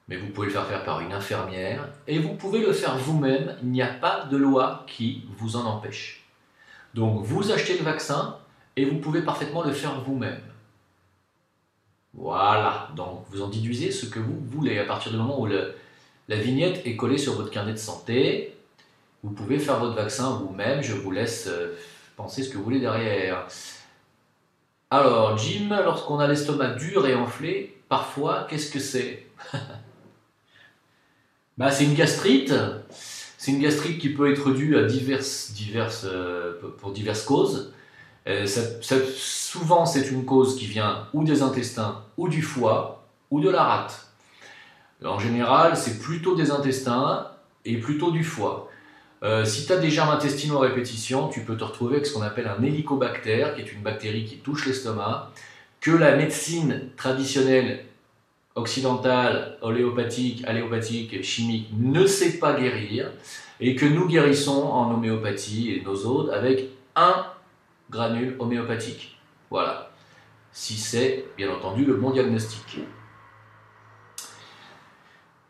mais vous pouvez le faire par une infirmière, et vous pouvez le faire vous-même, il n'y a pas de loi qui vous en empêche. Donc, vous achetez le vaccin, et vous pouvez parfaitement le faire vous-même. Voilà, donc vous en déduisez ce que vous voulez. À partir du moment où la vignette est collée sur votre carnet de santé, vous pouvez faire votre vaccin vous-même. Je vous laisse penser ce que vous voulez derrière. Alors, Jim, lorsqu'on a l'estomac dur et enflé, parfois, qu'est-ce que c'est? C'est une gastrite. C'est une gastrite qui peut être due à pour diverses causes. Souvent, c'est une cause qui vient ou des intestins, ou du foie, ou de la rate. En général, c'est plutôt des intestins et plutôt du foie. Si tu as des germes intestinaux à répétition, tu peux te retrouver avec ce qu'on appelle un hélicobactère, qui est une bactérie qui touche l'estomac, que la médecine traditionnelle occidentale, alléopathique, chimique ne sait pas guérir, et que nous guérissons en homéopathie et nosode avec un granule homéopathique. Voilà. Si c'est, bien entendu, le bon diagnostic.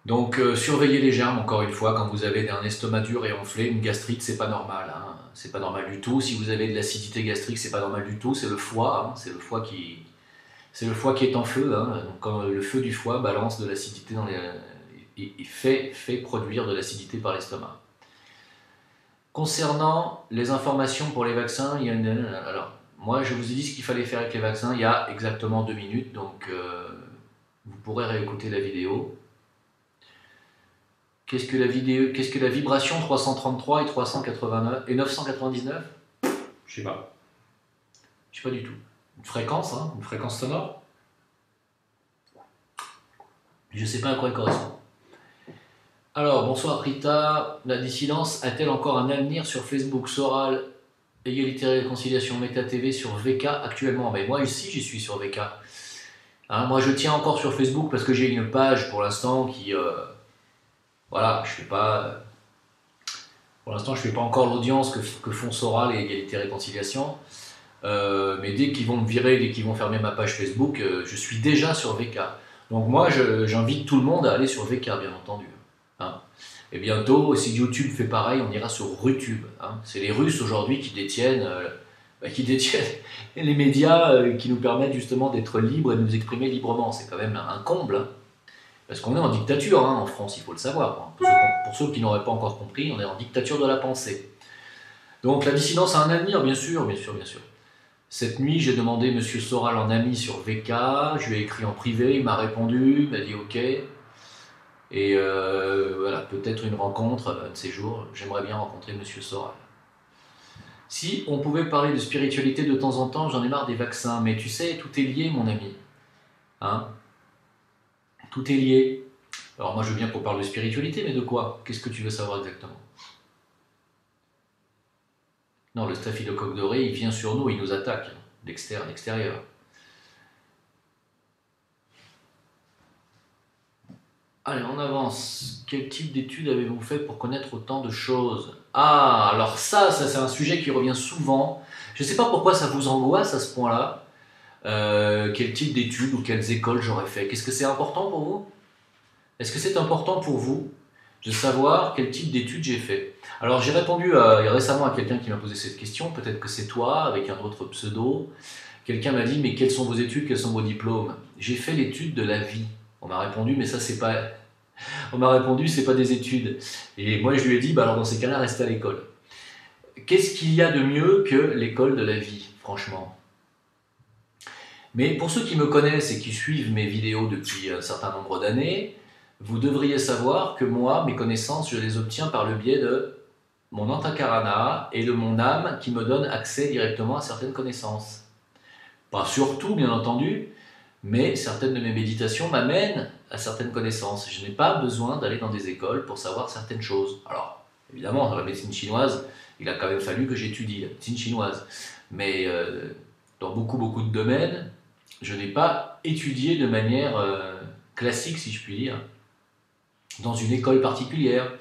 Donc, surveillez les germes, encore une fois, quand vous avez un estomac dur et enflé, une gastrite, c'est pas normal, hein. C'est pas normal du tout. Si vous avez de l'acidité gastrique, c'est pas normal du tout. C'est le foie, hein. C'est le foie C'est le foie qui est en feu, hein. Donc quand le feu du foie balance de l'acidité dans les, et fait produire de l'acidité par l'estomac. Concernant les informations pour les vaccins, il y a alors, moi je vous ai dit ce qu'il fallait faire avec les vaccins il y a exactement 2 minutes, donc vous pourrez réécouter la vidéo. Qu'est-ce que la vibration 333 et 389 et 999? Je sais pas. Je sais pas du tout. Une fréquence, hein, une fréquence sonore. Je sais pas à quoi elle correspond. Alors, bonsoir Rita. La dissidence a-t-elle encore un avenir sur Facebook, Soral, Égalité et Réconciliation, Meta TV sur VK actuellement? Mais moi ici, j'y suis sur VK. Hein, moi, je tiens encore sur Facebook parce que j'ai une page pour l'instant qui... voilà, je fais pas... pour l'instant, je fais pas encore l'audience que font Soral et Égalité et Réconciliation. Mais dès qu'ils vont me virer, dès qu'ils vont fermer ma page Facebook, je suis déjà sur VK. Donc moi, j'invite tout le monde à aller sur VK, bien entendu. Hein. Et bientôt, si YouTube fait pareil, on ira sur Rutube. Hein. C'est les Russes aujourd'hui qui détiennent les médias qui nous permettent justement d'être libres et de nous exprimer librement. C'est quand même un comble. Hein. Parce qu'on est en dictature en France, il faut le savoir. Hein. Pour ceux qui n'auraient pas encore compris, on est en dictature de la pensée. Donc la dissidence a un avenir, bien sûr, bien sûr, bien sûr. Cette nuit, j'ai demandé M. Soral en ami sur VK, je lui ai écrit en privé, il m'a répondu, il m'a dit ok. Et voilà, peut-être une rencontre, un de ces jours, j'aimerais bien rencontrer M. Soral. Si on pouvait parler de spiritualité de temps en temps, j'en ai marre des vaccins, mais tu sais, tout est lié, mon ami. Hein? Tout est lié. Alors moi, je veux bien qu'on parle de spiritualité, mais de quoi? Qu'est-ce que tu veux savoir exactement? Non, le staphylocoque doré, il vient sur nous, il nous attaque, d'extérieur. Allez, on avance. Quel type d'études avez-vous fait pour connaître autant de choses? Ah, alors ça c'est un sujet qui revient souvent. Je ne sais pas pourquoi ça vous angoisse à ce point-là. Quel type d'études ou quelles écoles j'aurais fait? Qu'est-ce que c'est important pour vous? Est-ce que c'est important pour vous de savoir quel type d'études j'ai fait? Alors j'ai répondu récemment à quelqu'un qui m'a posé cette question, peut-être que c'est toi, avec un autre pseudo. Quelqu'un m'a dit, mais quelles sont vos études, quels sont vos diplômes? J'ai fait l'étude de la vie. On m'a répondu, mais ça c'est pas... On m'a répondu, c'est pas des études. Et moi je lui ai dit, bah alors dans ces cas-là, restez à l'école. Qu'est-ce qu'il y a de mieux que l'école de la vie, franchement? Mais pour ceux qui me connaissent et qui suivent mes vidéos depuis un certain nombre d'années, vous devriez savoir que moi, mes connaissances, je les obtiens par le biais de mon antakarana et de mon âme qui me donne accès directement à certaines connaissances. Pas surtout, bien entendu, mais certaines de mes méditations m'amènent à certaines connaissances. Je n'ai pas besoin d'aller dans des écoles pour savoir certaines choses. Alors, évidemment, dans la médecine chinoise, il a quand même fallu que j'étudie la médecine chinoise. Mais dans beaucoup de domaines, je n'ai pas étudié de manière classique, si je puis dire, dans une école particulière.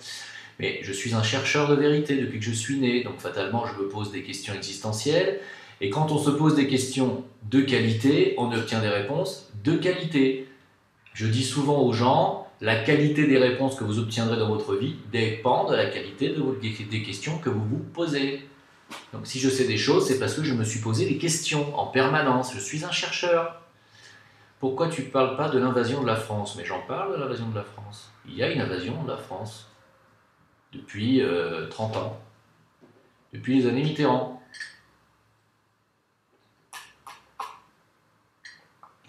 Mais je suis un chercheur de vérité depuis que je suis né, donc fatalement je me pose des questions existentielles, et quand on se pose des questions de qualité, on obtient des réponses de qualité. Je dis souvent aux gens, la qualité des réponses que vous obtiendrez dans votre vie dépend de la qualité des questions que vous vous posez. Donc si je sais des choses, c'est parce que je me suis posé des questions en permanence, je suis un chercheur. Pourquoi tu ne parles pas de l'invasion de la France? Mais j'en parle de l'invasion de la France. Il y a une invasion de la France depuis 30 ans, depuis les années Mitterrand.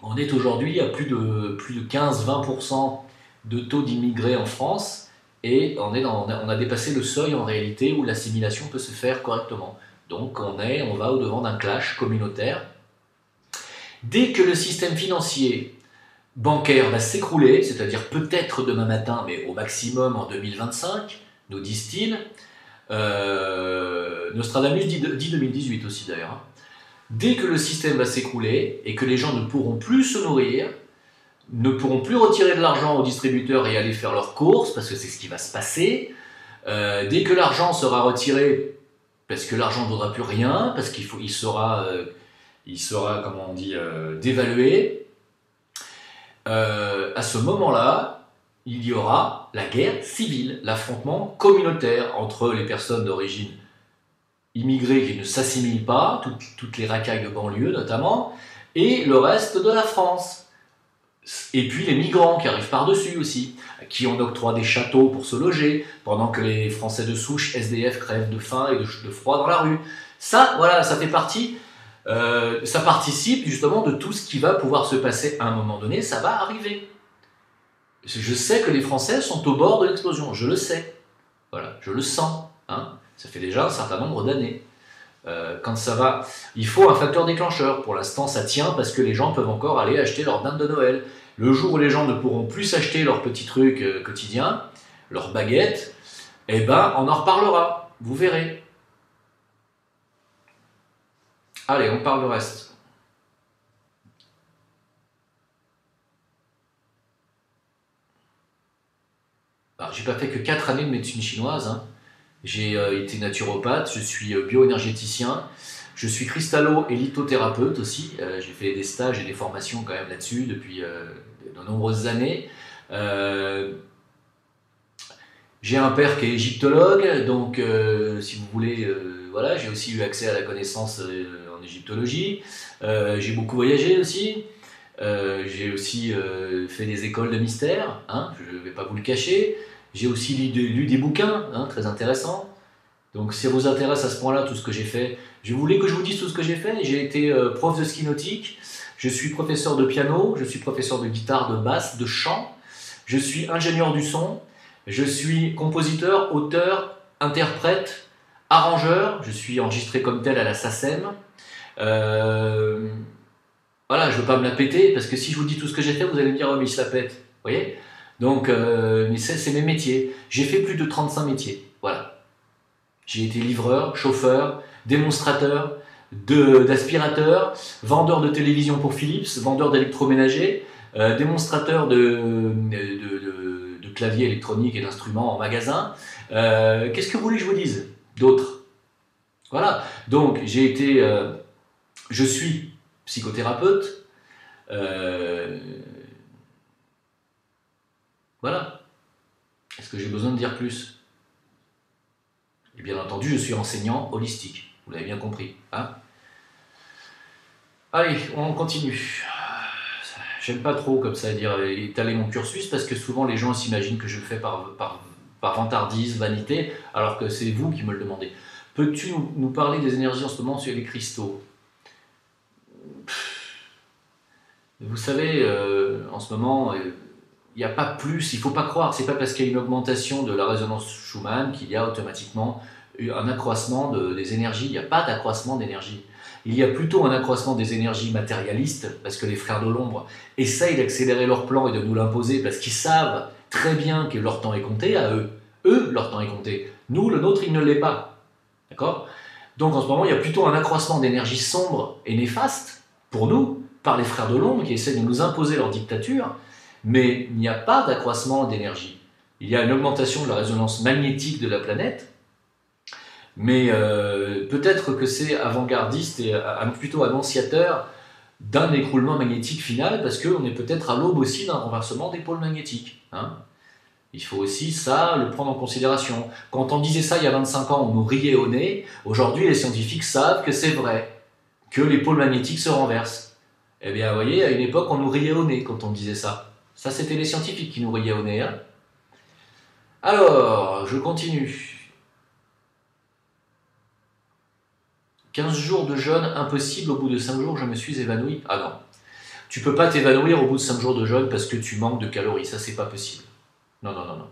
On est aujourd'hui à plus de 15-20% de taux d'immigrés en France et on a dépassé le seuil en réalité où l'assimilation peut se faire correctement. Donc on va au-devant d'un clash communautaire. Dès que le système financier bancaire va s'écrouler, c'est-à-dire peut-être demain matin, mais au maximum en 2025, nous disent-ils, Nostradamus dit 2018 aussi d'ailleurs, hein. Dès que le système va s'écrouler et que les gens ne pourront plus se nourrir, ne pourront plus retirer de l'argent aux distributeurs et aller faire leurs courses, parce que c'est ce qui va se passer, dès que l'argent sera retiré, parce que l'argent ne vaudra plus rien, parce qu'il sera, comment on dit, dévalué, à ce moment-là, il y aura la guerre civile, l'affrontement communautaire entre les personnes d'origine immigrés qui ne s'assimilent pas, toutes les racailles de banlieue notamment, et le reste de la France. Et puis les migrants qui arrivent par-dessus aussi, qui on octroie des châteaux pour se loger, pendant que les Français de souche, SDF, crèvent de faim et de froid dans la rue. Ça, voilà, ça fait partie, ça participe justement de tout ce qui va pouvoir se passer à un moment donné, ça va arriver. Je sais que les Français sont au bord de l'explosion, je le sais. Voilà, je le sens. Hein. Ça fait déjà un certain nombre d'années. Quand ça va, il faut un facteur déclencheur. Pour l'instant, ça tient parce que les gens peuvent encore aller acheter leur dinde de Noël. Le jour où les gens ne pourront plus s'acheter leurs petits trucs quotidiens, leurs baguettes, eh ben, on en reparlera. Vous verrez. Allez, on parle du reste. Alors, j'ai pas fait que 4 années de médecine chinoise. Hein. J'ai été naturopathe, je suis bioénergéticien, je suis cristallo- et lithothérapeute aussi. J'ai fait des stages et des formations quand même là-dessus depuis de nombreuses années. J'ai un père qui est égyptologue, donc si vous voulez, voilà, j'ai aussi eu accès à la connaissance en égyptologie. J'ai beaucoup voyagé aussi. J'ai aussi fait des écoles de mystère, hein, je ne vais pas vous le cacher. J'ai aussi lu des bouquins, hein, très intéressants. Donc si ça vous intéresse à ce point-là, tout ce que j'ai fait, je voulais que je vous dise tout ce que j'ai fait. J'ai été prof de ski nautique, je suis professeur de piano, je suis professeur de guitare, de basse, de chant, je suis ingénieur du son, je suis compositeur, auteur, interprète, arrangeur, je suis enregistré comme tel à la SACEM. Voilà, je ne veux pas me la péter, parce que si je vous dis tout ce que j'ai fait, vous allez me dire « oh mais il se la pète ». Vous voyez ? Donc, c'est mes métiers. J'ai fait plus de 35 métiers. Voilà. J'ai été livreur, chauffeur, démonstrateur d'aspirateur, vendeur de télévision pour Philips, vendeur d'électroménager, démonstrateur de claviers électroniques et d'instruments en magasin. Qu'est-ce que vous voulez que je vous dise d'autre? Voilà. Donc, je suis psychothérapeute. Voilà. Est-ce que j'ai besoin de dire plus? Et bien entendu, je suis enseignant holistique. Vous l'avez bien compris. Hein? Allez, on continue. J'aime pas trop comme ça dire étaler mon cursus parce que souvent les gens s'imaginent que je le fais par vantardise, vanité, alors que c'est vous qui me le demandez. Peux-tu nous parler des énergies en ce moment sur les cristaux? Vous savez, en ce moment, il n'y a pas plus, il ne faut pas croire, c'est pas parce qu'il y a une augmentation de la résonance Schumann qu'il y a automatiquement un accroissement des énergies. Il n'y a pas d'accroissement d'énergie. Il y a plutôt un accroissement des énergies matérialistes, parce que les frères de l'ombre essayent d'accélérer leur plan et de nous l'imposer, parce qu'ils savent très bien que leur temps est compté à eux. Eux, leur temps est compté. Nous, le nôtre, il ne l'est pas. D'accord? Donc en ce moment, il y a plutôt un accroissement d'énergie sombre et néfaste, pour nous, par les frères de l'ombre qui essaient de nous imposer leur dictature, mais il n'y a pas d'accroissement d'énergie. Il y a une augmentation de la résonance magnétique de la planète, mais peut-être que c'est avant-gardiste et plutôt annonciateur d'un écroulement magnétique final, parce qu'on est peut-être à l'aube aussi d'un renversement des pôles magnétiques. Hein. Il faut aussi ça le prendre en considération. Quand on disait ça il y a 25 ans, on nous riait au nez. Aujourd'hui, les scientifiques savent que c'est vrai, que les pôles magnétiques se renversent. Eh bien, vous voyez, à une époque, on nous riait au nez quand on disait ça. Ça, c'était les scientifiques qui nous riaient au nez. Hein. Alors, je continue. 15 jours de jeûne, impossible, au bout de 5 jours, je me suis évanoui. Ah non, tu peux pas t'évanouir au bout de 5 jours de jeûne parce que tu manques de calories, ça c'est pas possible. Non, non, non, non.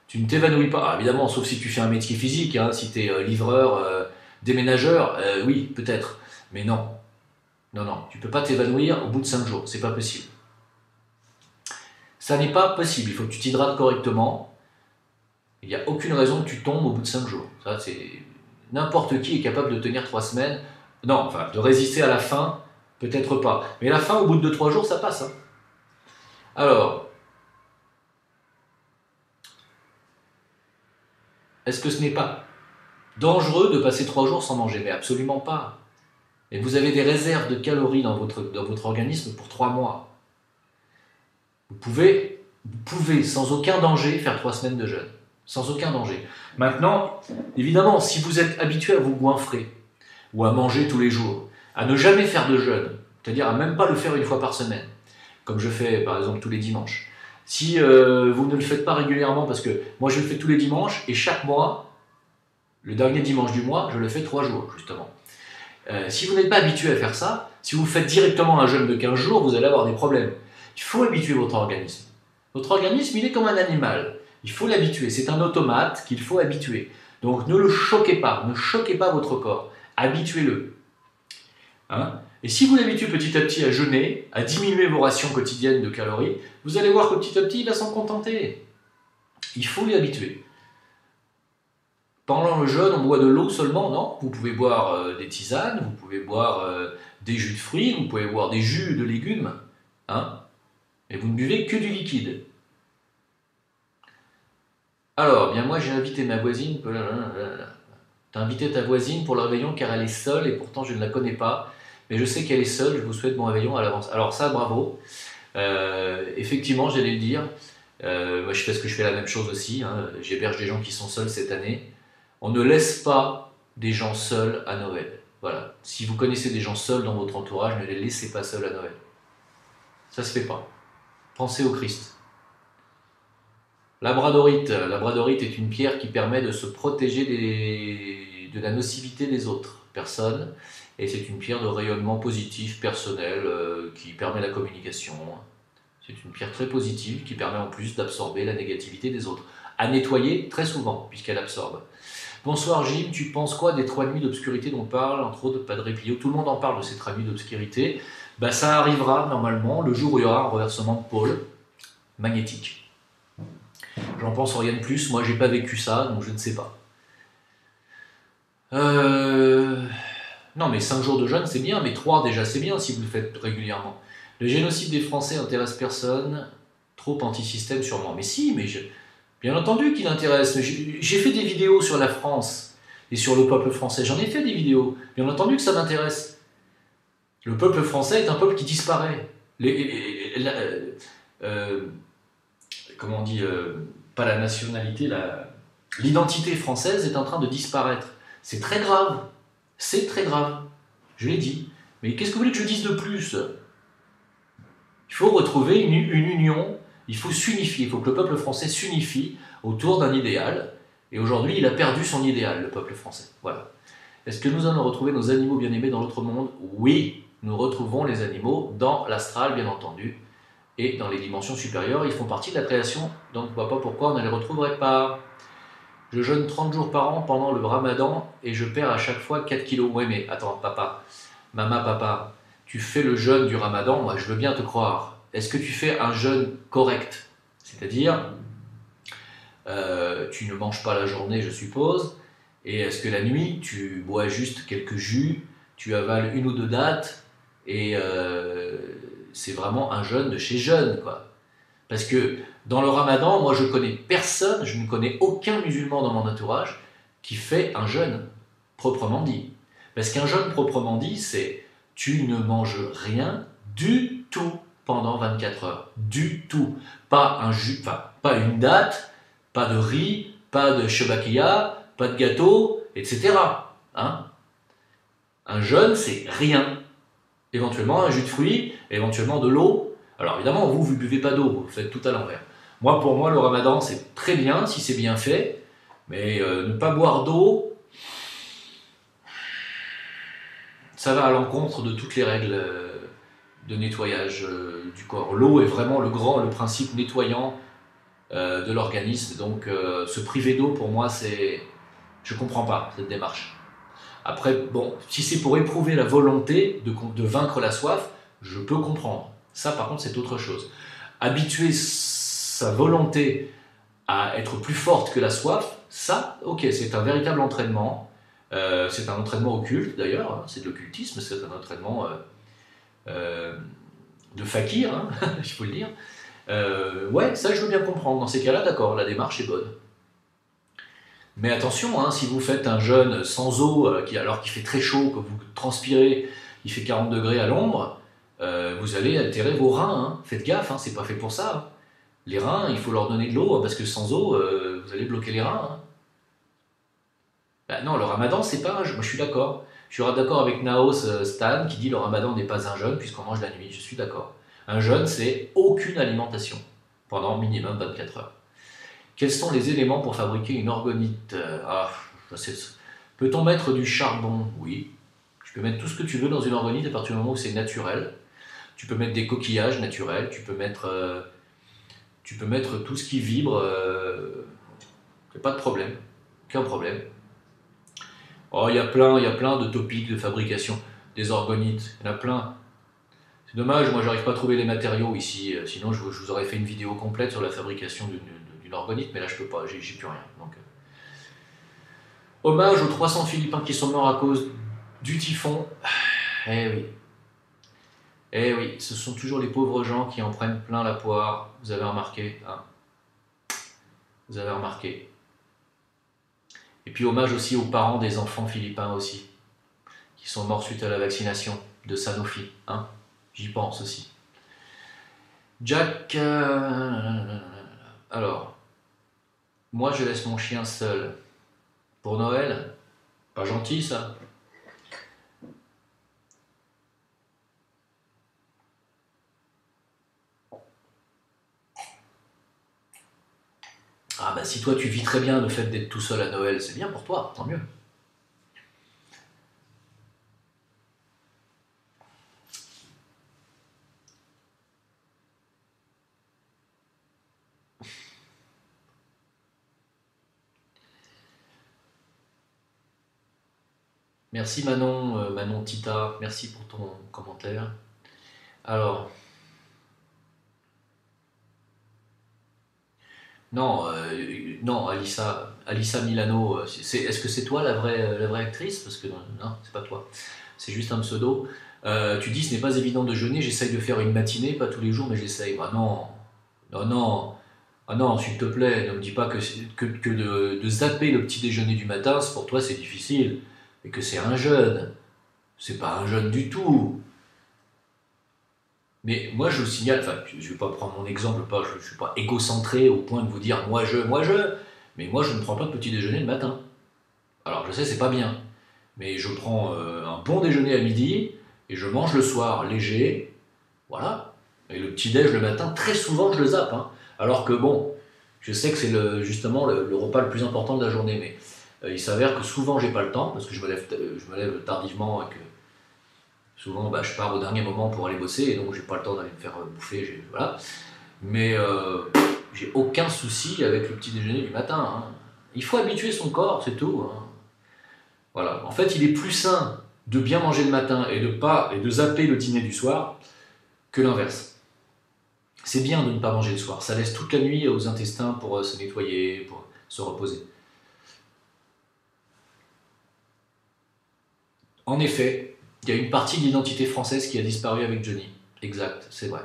Tu ne t'évanouis pas, alors, évidemment, sauf si tu fais un métier physique, hein, si tu es livreur, déménageur, oui, peut-être, mais non. Non, non, tu peux pas t'évanouir au bout de 5 jours, c'est pas possible. Ça n'est pas possible, il faut que tu t'hydrates correctement. Il n'y a aucune raison que tu tombes au bout de 5 jours. Ça, c'est... N'importe qui est capable de tenir 3 semaines. Non, enfin, de résister à la faim, peut-être pas. Mais la faim, au bout de 2-3 jours, ça passe. Hein. Alors, est-ce que ce n'est pas dangereux de passer 3 jours sans manger? Mais absolument pas. Et vous avez des réserves de calories dans votre organisme pour 3 mois. Vous pouvez, sans aucun danger, faire 3 semaines de jeûne. Sans aucun danger. Maintenant, évidemment, si vous êtes habitué à vous goinfrer, ou à manger tous les jours, à ne jamais faire de jeûne, c'est-à-dire à même pas le faire une fois par semaine, comme je fais par exemple tous les dimanches. Si vous ne le faites pas régulièrement, parce que moi je le fais tous les dimanches, et chaque mois, le dernier dimanche du mois, je le fais 3 jours, justement. Si vous n'êtes pas habitué à faire ça, si vous faites directement un jeûne de 15 jours, vous allez avoir des problèmes. Il faut habituer votre organisme. Votre organisme, il est comme un animal. Il faut l'habituer. C'est un automate qu'il faut habituer. Donc ne le choquez pas. Ne choquez pas votre corps. Habituez-le. Hein? Et si vous l'habituez petit à petit à jeûner, à diminuer vos rations quotidiennes de calories, vous allez voir que petit à petit, il va s'en contenter. Il faut l'y habituer. Pendant le jeûne, on boit de l'eau seulement? Non. Vous pouvez boire des tisanes, vous pouvez boire des jus de fruits, vous pouvez boire des jus de légumes. Hein? Et vous ne buvez que du liquide. Alors, bien moi j'ai invité ma voisine. T'as invité ta voisine pour le réveillon car elle est seule et pourtant je ne la connais pas. Mais je sais qu'elle est seule, je vous souhaite bon réveillon à l'avance. Alors ça, bravo. Effectivement, j'allais le dire. Moi je fais ce que je fais la même chose aussi. Hein. J'héberge des gens qui sont seuls cette année. On ne laisse pas des gens seuls à Noël. Voilà. Si vous connaissez des gens seuls dans votre entourage, ne les laissez pas seuls à Noël. Ça se fait pas. Pensez au Christ. La bradorite est une pierre qui permet de se protéger de la nocivité des autres personnes. Et c'est une pierre de rayonnement positif, personnel, qui permet la communication. C'est une pierre très positive qui permet en plus d'absorber la négativité des autres. À nettoyer très souvent, puisqu'elle absorbe. Bonsoir Jim, tu penses quoi des 3 nuits d'obscurité dont parle, entre autres Padre Pio? Tout le monde en parle de ces 3 nuits d'obscurité. Ben, ça arrivera normalement le jour où il y aura un renversement de pôle magnétique. J'en pense rien de plus, moi j'ai pas vécu ça, donc je ne sais pas. Non mais 5 jours de jeûne c'est bien, mais 3 déjà c'est bien si vous le faites régulièrement. Le génocide des Français intéresse personne, trop anti-système sûrement. Mais si, bien entendu qu'il intéresse. J'ai fait des vidéos sur la France et sur le peuple français, j'en ai fait des vidéos, bien entendu que ça m'intéresse. Le peuple français est un peuple qui disparaît. Comment on dit, pas la nationalité, l'identité française est en train de disparaître. C'est très grave. C'est très grave. Je l'ai dit. Mais qu'est-ce que vous voulez que je dise de plus? Il faut retrouver une union, il faut s'unifier, il faut que le peuple français s'unifie autour d'un idéal. Et aujourd'hui, il a perdu son idéal, le peuple français. Voilà. Est-ce que nous allons retrouver nos animaux bien-aimés dans l'autre monde? Oui, nous retrouvons les animaux dans l'astral, bien entendu, et dans les dimensions supérieures. Ils font partie de la création, donc je ne vois pas pourquoi on ne les retrouverait pas. Je jeûne 30 jours par an pendant le ramadan et je perds à chaque fois 4 kilos. Ouais, mais attends, papa, maman, papa, tu fais le jeûne du ramadan, moi je veux bien te croire. Est-ce que tu fais un jeûne correct? C'est-à-dire, tu ne manges pas la journée, je suppose, et est-ce que la nuit, tu bois juste quelques jus, tu avales 1 ou 2 dattes, et c'est vraiment un jeûne de chez jeûne, quoi. Parce que dans le ramadan, moi je connais personne, je ne connais aucun musulman dans mon entourage qui fait un jeûne proprement dit. Parce qu'un jeûne proprement dit, c'est tu ne manges rien du tout pendant 24 heures. Du tout. Pas un jus, enfin, pas une date, pas de riz, pas de shebakia, pas de gâteau, etc. Hein? Un jeûne, c'est rien. Éventuellement un jus de fruits, éventuellement de l'eau. Alors évidemment, vous ne buvez pas d'eau, vous faites tout à l'envers. Moi, pour moi, le ramadan, c'est très bien si c'est bien fait, mais ne pas boire d'eau, ça va à l'encontre de toutes les règles de nettoyage du corps. L'eau est vraiment le principe nettoyant de l'organisme, donc se priver d'eau, pour moi, je ne comprends pas cette démarche. Après, bon, si c'est pour éprouver la volonté de vaincre la soif, je peux comprendre. Ça, par contre, c'est autre chose. Habituer sa volonté à être plus forte que la soif, ça, ok, c'est un véritable entraînement. C'est un entraînement occulte, d'ailleurs. Hein, c'est de l'occultisme, c'est un entraînement de fakir, hein, il faut le dire. Ouais, ça, je veux bien comprendre. Dans ces cas-là, d'accord, la démarche est bonne. Mais attention, hein, si vous faites un jeûne sans eau, alors qu'il fait très chaud, que vous transpirez, il fait 40 degrés à l'ombre, vous allez altérer vos reins. Hein. Faites gaffe, hein, c'est pas fait pour ça. Hein. Les reins, il faut leur donner de l'eau, hein, parce que sans eau, vous allez bloquer les reins. Hein. Bah non, le ramadan, c'est pas un jeûne. Moi, je suis d'accord. Je suis d'accord avec Naos Stan qui dit le ramadan n'est pas un jeûne puisqu'on mange la nuit. Je suis d'accord. Un jeûne, c'est aucune alimentation pendant minimum 24 heures. Quels sont les éléments pour fabriquer une orgonite? Peut-on mettre du charbon? Oui. Tu peux mettre tout ce que tu veux dans une orgonite à partir du moment où c'est naturel. Tu peux mettre des coquillages naturels, tu peux mettre tout ce qui vibre, pas de problème, aucun problème. Oh, il y a plein de topics de fabrication des orgonites, il y en a plein. C'est dommage, moi j'arrive pas à trouver les matériaux ici, sinon je vous aurais fait une vidéo complète sur la fabrication d'une orgonite, mais là je peux pas, j'ai plus rien. Donc, hommage aux 300 Philippins qui sont morts à cause du typhon. Eh oui. Eh oui, ce sont toujours les pauvres gens qui en prennent plein la poire. Vous avez remarqué, hein? Vous avez remarqué. Et puis hommage aussi aux parents des enfants philippins aussi, qui sont morts suite à la vaccination de Sanofi, hein? J'y pense aussi. Jack, alors, moi je laisse mon chien seul. Pour Noël, pas gentil ça. Ah bah si toi tu vis très bien le fait d'être tout seul à Noël, c'est bien pour toi, tant mieux. Merci Manon, Manon Tita, merci pour ton commentaire. Alors, non, non, Alissa Milano, est-ce que c'est toi la vraie actrice? Parce que non, c'est pas toi, c'est juste un pseudo. Tu dis ce n'est pas évident de jeûner, j'essaye de faire une matinée, pas tous les jours, mais j'essaye. Bah non, non, non, ah non, s'il te plaît, ne me dis pas que de zapper le petit déjeuner du matin, pour toi c'est difficile, et que c'est un jeûne. C'est pas un jeûne du tout. Mais moi, je vous signale, enfin, je ne vais pas prendre mon exemple, je ne suis pas égocentré au point de vous dire moi je, mais moi je ne prends pas de petit déjeuner le matin. Alors je sais, c'est pas bien, mais je prends un bon déjeuner à midi et je mange le soir léger, voilà. Et le petit déj le matin, très souvent je le zappe, hein. Alors que bon, je sais que c'est justement le repas le plus important de la journée, mais il s'avère que souvent j'ai pas le temps parce que je me lève tardivement et que souvent, bah, je pars au dernier moment pour aller bosser et donc j'ai pas le temps d'aller me faire bouffer. Voilà. Mais j'ai aucun souci avec le petit déjeuner du matin, hein. Il faut habituer son corps, c'est tout, hein. Voilà. En fait, il est plus sain de bien manger le matin et de zapper le dîner du soir que l'inverse. C'est bien de ne pas manger le soir. Ça laisse toute la nuit aux intestins pour se nettoyer, pour se reposer. En effet, il y a une partie de l'identité française qui a disparu avec Johnny. Exact, c'est vrai.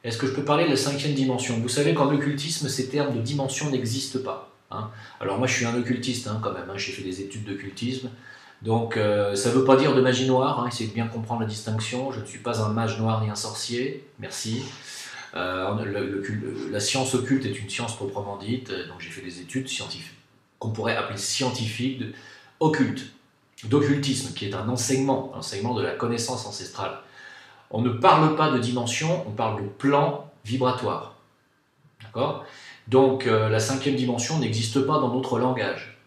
Est-ce que je peux parler de la 5e dimension? Vous savez qu'en occultisme, ces termes de dimension n'existent pas, hein. Alors moi, je suis un occultiste, hein, quand même, hein. J'ai fait des études d'occultisme. Donc ça ne veut pas dire de magie noire, hein. Essayez de bien comprendre la distinction. Je ne suis pas un mage noir ni un sorcier, merci. La science occulte est une science proprement dite, donc j'ai fait des études scientifiques, qu'on pourrait appeler scientifiques, occultes, d'occultisme, qui est un enseignement de la connaissance ancestrale. On ne parle pas de dimension, on parle de plan vibratoire. D'accord? Donc la 5e dimension n'existe pas dans notre langage.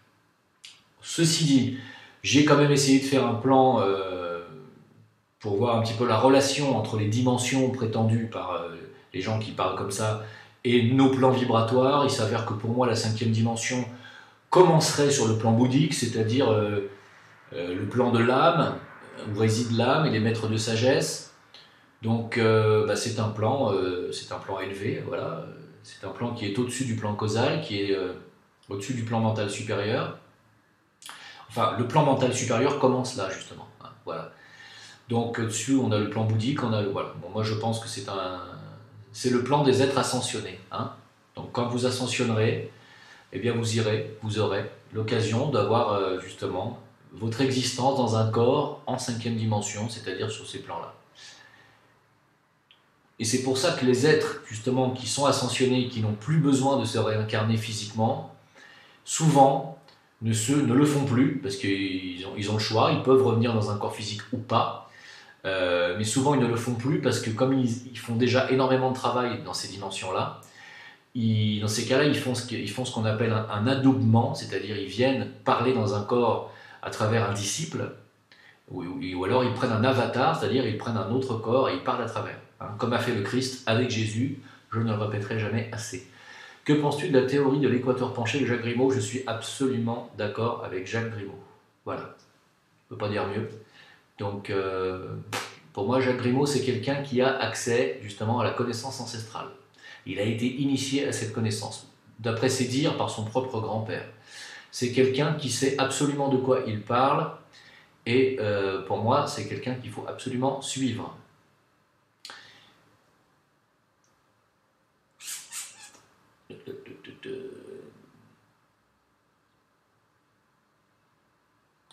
Ceci dit, j'ai quand même essayé de faire un plan pour voir un petit peu la relation entre les dimensions prétendues par les gens qui parlent comme ça et nos plans vibratoires. Il s'avère que pour moi, la 5e dimension commencerait sur le plan bouddhique, c'est-à-dire le plan de l'âme, où réside l'âme et les maîtres de sagesse. Donc c'est un plan élevé, voilà. C'est un plan qui est au-dessus du plan causal, qui est au-dessus du plan mental supérieur. Enfin, le plan mental supérieur commence là, justement, hein, voilà. Donc au-dessus, on a le plan bouddhique, voilà. Bon, moi, je pense que c'est le plan des êtres ascensionnés, hein. Donc quand vous ascensionnerez, eh bien vous aurez l'occasion d'avoir justement votre existence dans un corps en 5e dimension, c'est-à-dire sur ces plans-là. Et c'est pour ça que les êtres, justement, qui sont ascensionnés, qui n'ont plus besoin de se réincarner physiquement, souvent ne le font plus, parce qu'ils ont le choix, ils peuvent revenir dans un corps physique ou pas, mais souvent ils ne le font plus parce que comme ils font déjà énormément de travail dans ces dimensions-là, dans ces cas-là, ils font ce qu'on appelle un adoubement, c'est-à-dire ils viennent parler dans un corps à travers un disciple, ou alors ils prennent un avatar, c'est-à-dire ils prennent un autre corps et ils parlent à travers. Hein, comme a fait le Christ avec Jésus, je ne le répéterai jamais assez. Que penses-tu de la théorie de l'équateur penché de Jacques Grimaud? Je suis absolument d'accord avec Jacques Grimaud. Voilà, je ne peux pas dire mieux. Donc, pour moi, Jacques Grimaud, c'est quelqu'un qui a accès justement à la connaissance ancestrale. Il a été initié à cette connaissance, d'après ses dires, par son propre grand-père. C'est quelqu'un qui sait absolument de quoi il parle, et pour moi, c'est quelqu'un qu'il faut absolument suivre.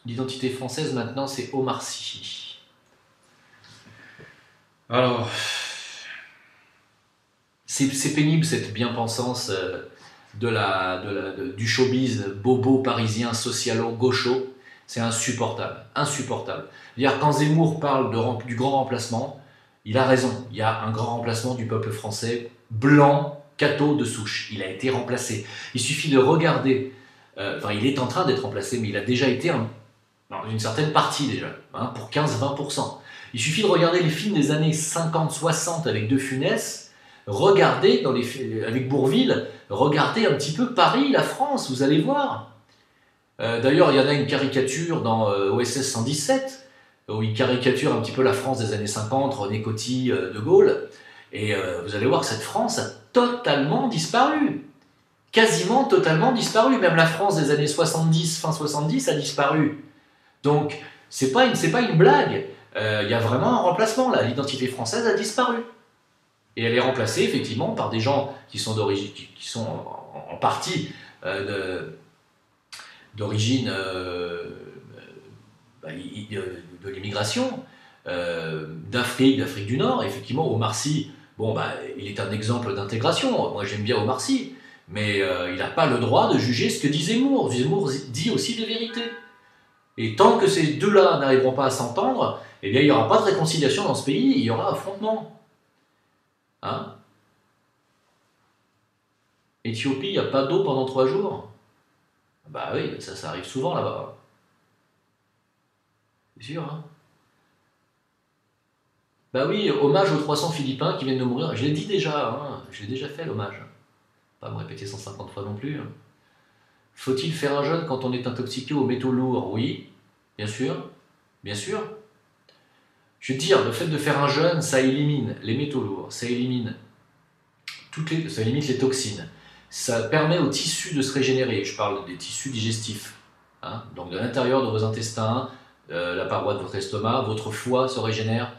L'identité française, maintenant, c'est Omar Sy. Alors, c'est pénible cette bien-pensance du showbiz bobo parisien, socialo-gaucho. C'est insupportable, insupportable. Quand Zemmour parle du grand remplacement, il a raison. Il y a un grand remplacement du peuple français, blanc, catho de souche. Il a été remplacé. Il suffit de regarder, il est en train d'être remplacé, mais il a déjà été dans une certaine partie déjà, hein, pour 15-20%. Il suffit de regarder les films des années 50-60 avec De Funès, regardez avec Bourvil, regardez un petit peu Paris, la France, vous allez voir. D'ailleurs, il y en a une caricature dans OSS 117, où il caricature un petit peu la France des années 50, René Coty, De Gaulle, et vous allez voir que cette France a totalement disparu. Quasiment totalement disparu. Même la France des années 70, fin 70, a disparu. Donc, c'est pas une blague. Il y a vraiment un remplacement là. L'identité française a disparu. Et elle est remplacée effectivement par des gens qui sont d'origine, qui sont en partie d'origine de l'immigration, d'Afrique du Nord. Effectivement, Omar Sy, il est un exemple d'intégration. Moi, j'aime bien Omar Sy, mais il n'a pas le droit de juger ce que dit Zemmour. Zemmour dit aussi des vérités. Et tant que ces deux-là n'arriveront pas à s'entendre, eh bien, il n'y aura pas de réconciliation dans ce pays, il y aura affrontement. Hein? Éthiopie, il n'y a pas d'eau pendant 3 jours? Bah oui, ça arrive souvent là-bas. C'est sûr, hein? Bah oui, hommage aux 300 Philippins qui viennent de mourir. Je l'ai dit déjà, hein, je l'ai déjà fait l'hommage. Pas me répéter 150 fois non plus. Hein. Faut-il faire un jeûne quand on est intoxiqué aux métaux lourds? Oui, bien sûr, bien sûr. Je veux dire, le fait de faire un jeûne, ça élimine les métaux lourds, ça élimine ça limite les toxines. Ça permet aux tissus de se régénérer. Je parle des tissus digestifs. Hein, donc de l'intérieur de vos intestins, la paroi de votre estomac, votre foie se régénère.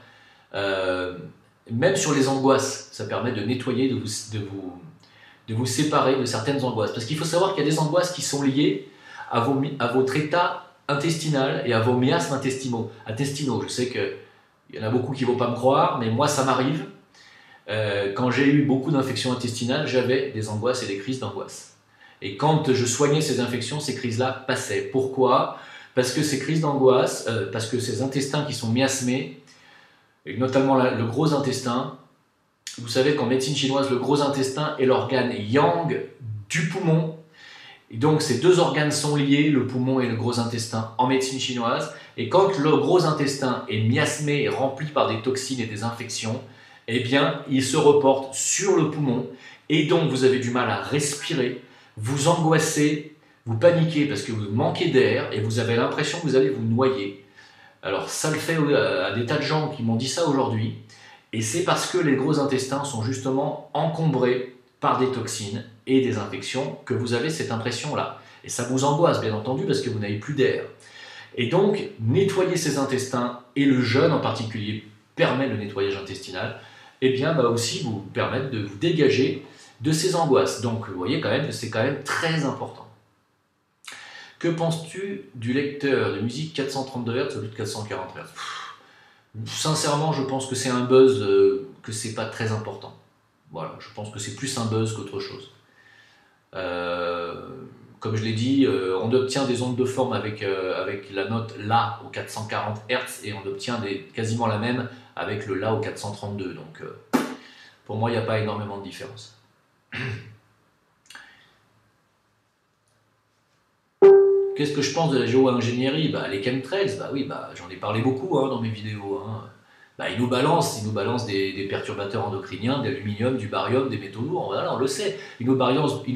Même sur les angoisses, ça permet de nettoyer, de vous séparer de certaines angoisses. Parce qu'il faut savoir qu'il y a des angoisses qui sont liées à votre état intestinal et à vos miasmes intestinaux. Je sais qu'il y en a beaucoup qui ne vont pas me croire, mais moi ça m'arrive. Quand j'ai eu beaucoup d'infections intestinales, j'avais des angoisses et des crises d'angoisse. Et quand je soignais ces infections, ces crises-là passaient. Pourquoi? Parce que ces crises d'angoisse, parce que ces intestins qui sont miasmés, et notamment le gros intestin, vous savez qu'en médecine chinoise, le gros intestin est l'organe yang du poumon. Et donc ces deux organes sont liés, le poumon et le gros intestin, en médecine chinoise. Et quand le gros intestin est miasmé et rempli par des toxines et des infections, eh bien, il se reporte sur le poumon. Et donc, vous avez du mal à respirer, vous angoissez, vous paniquez parce que vous manquez d'air et vous avez l'impression que vous allez vous noyer. Alors, ça le fait à des tas de gens qui m'ont dit ça aujourd'hui. Et c'est parce que les gros intestins sont justement encombrés par des toxines et des infections que vous avez cette impression-là. Et ça vous angoisse, bien entendu, parce que vous n'avez plus d'air. Et donc, nettoyer ces intestins, et le jeûne en particulier permet le nettoyage intestinal, eh bien, va aussi vous permettre de vous dégager de ces angoisses. Donc, vous voyez quand même que c'est quand même très important. Que penses-tu du lecteur de musique 432 Hz au lieu de 440 Hz? Sincèrement, je pense que c'est un buzz, que c'est pas très important. Voilà, je pense que c'est plus un buzz qu'autre chose. comme je l'ai dit, on obtient des ondes de forme avec la note La au 440 Hz et on obtient quasiment la même avec le La au 432. Donc pour moi, il n'y a pas énormément de différence. Qu'est-ce que je pense de la géo-ingénierie? Les chemtrails, oui, j'en ai parlé beaucoup dans mes vidéos. Ils nous balancent des perturbateurs endocriniens, de l'aluminium, du barium, des métaux lourds, voilà, on le sait. Ils nous balancent depuis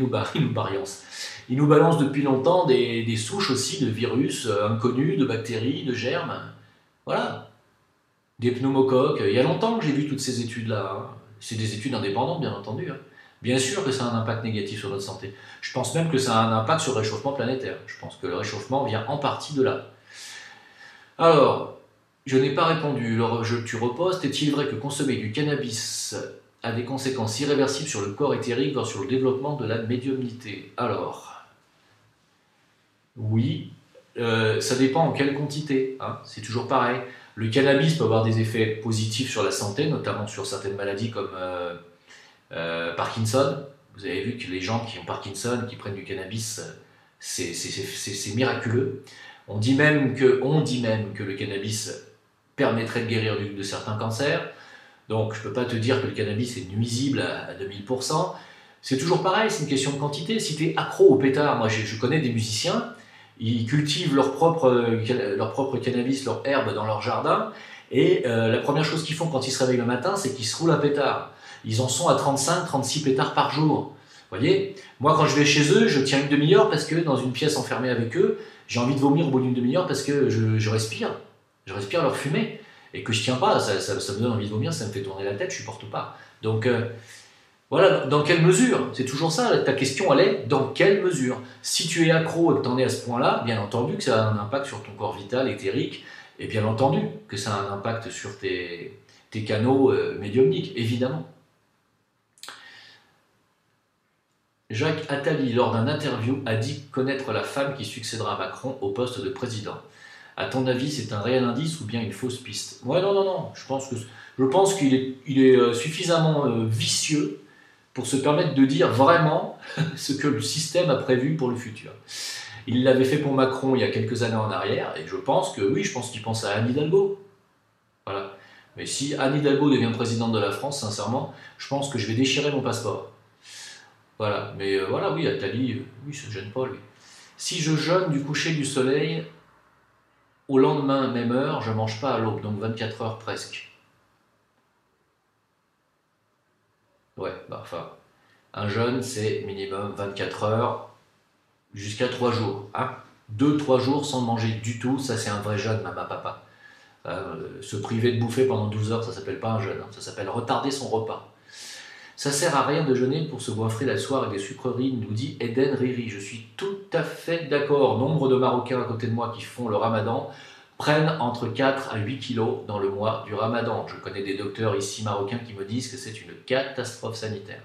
longtemps des souches aussi de virus inconnus, de bactéries, de germes. Voilà. Des pneumocoques. Il y a longtemps que j'ai vu toutes ces études-là. C'est des études indépendantes, bien entendu. Bien sûr que ça a un impact négatif sur notre santé. Je pense même que ça a un impact sur le réchauffement planétaire. Je pense que le réchauffement vient en partie de là. Alors, je n'ai pas répondu. Tu repostes. Est-il vrai que consommer du cannabis a des conséquences irréversibles sur le corps éthérique, voire sur le développement de la médiumnité? Alors, oui, ça dépend en quelle quantité. C'est toujours pareil. Le cannabis peut avoir des effets positifs sur la santé, notamment sur certaines maladies comme Parkinson. Vous avez vu que les gens qui ont Parkinson, qui prennent du cannabis, c'est miraculeux. On dit même que le cannabis permettrait de guérir de certains cancers. Donc je ne peux pas te dire que le cannabis est nuisible à 2000%. C'est toujours pareil, c'est une question de quantité. Si tu es accro au pétard, moi je connais des musiciens, ils cultivent leur propre cannabis, leur herbe dans leur jardin, et la première chose qu'ils font quand ils se réveillent le matin, c'est qu'ils se roulent un pétard. Ils en sont à 35-36 pétards par jour. Vous voyez, moi quand je vais chez eux, je tiens une demi-heure parce que dans une pièce enfermée avec eux, j'ai envie de vomir au bout d'une demi-heure parce que je respire leur fumée, et que je tiens pas, ça me donne envie de vomir, ça me fait tourner la tête, je supporte pas. Donc voilà, dans quelle mesure? C'est toujours ça, ta question elle est dans quelle mesure? Si tu es accro et que tu en es à ce point-là, bien entendu que ça a un impact sur ton corps vital, éthérique, et bien entendu que ça a un impact sur tes canaux médiumniques, évidemment. Jacques Attali, lors d'un interview, a dit connaître la femme qui succédera à Macron au poste de président. À ton avis, c'est un réel indice ou bien une fausse piste? Ouais, non. Je pense qu'il est suffisamment vicieux pour se permettre de dire vraiment ce que le système a prévu pour le futur. Il l'avait fait pour Macron il y a quelques années en arrière, et je pense qu'il pense à Anne Hidalgo. Voilà. Mais si Anne Hidalgo devient présidente de la France, sincèrement, je pense que je vais déchirer mon passeport. Voilà, mais voilà, oui, Attali, oui, ça ne gêne pas, lui. Si je jeûne du coucher du soleil, au lendemain, même heure, je ne mange pas à l'aube, donc 24 heures presque. Ouais, un jeûne, c'est minimum 24 heures jusqu'à 3 jours. 2-3 jours sans manger du tout, ça c'est un vrai jeûne, maman, papa. Se priver de bouffer pendant 12 heures, ça s'appelle pas un jeûne, ça s'appelle retarder son repas. Ça sert à rien de jeûner pour se goinfrer le soir avec des sucreries, nous dit Eden Riri. Je suis tout à fait d'accord. Nombre de Marocains à côté de moi qui font le ramadan prennent entre 4 à 8 kilos dans le mois du ramadan. Je connais des docteurs ici marocains qui me disent que c'est une catastrophe sanitaire.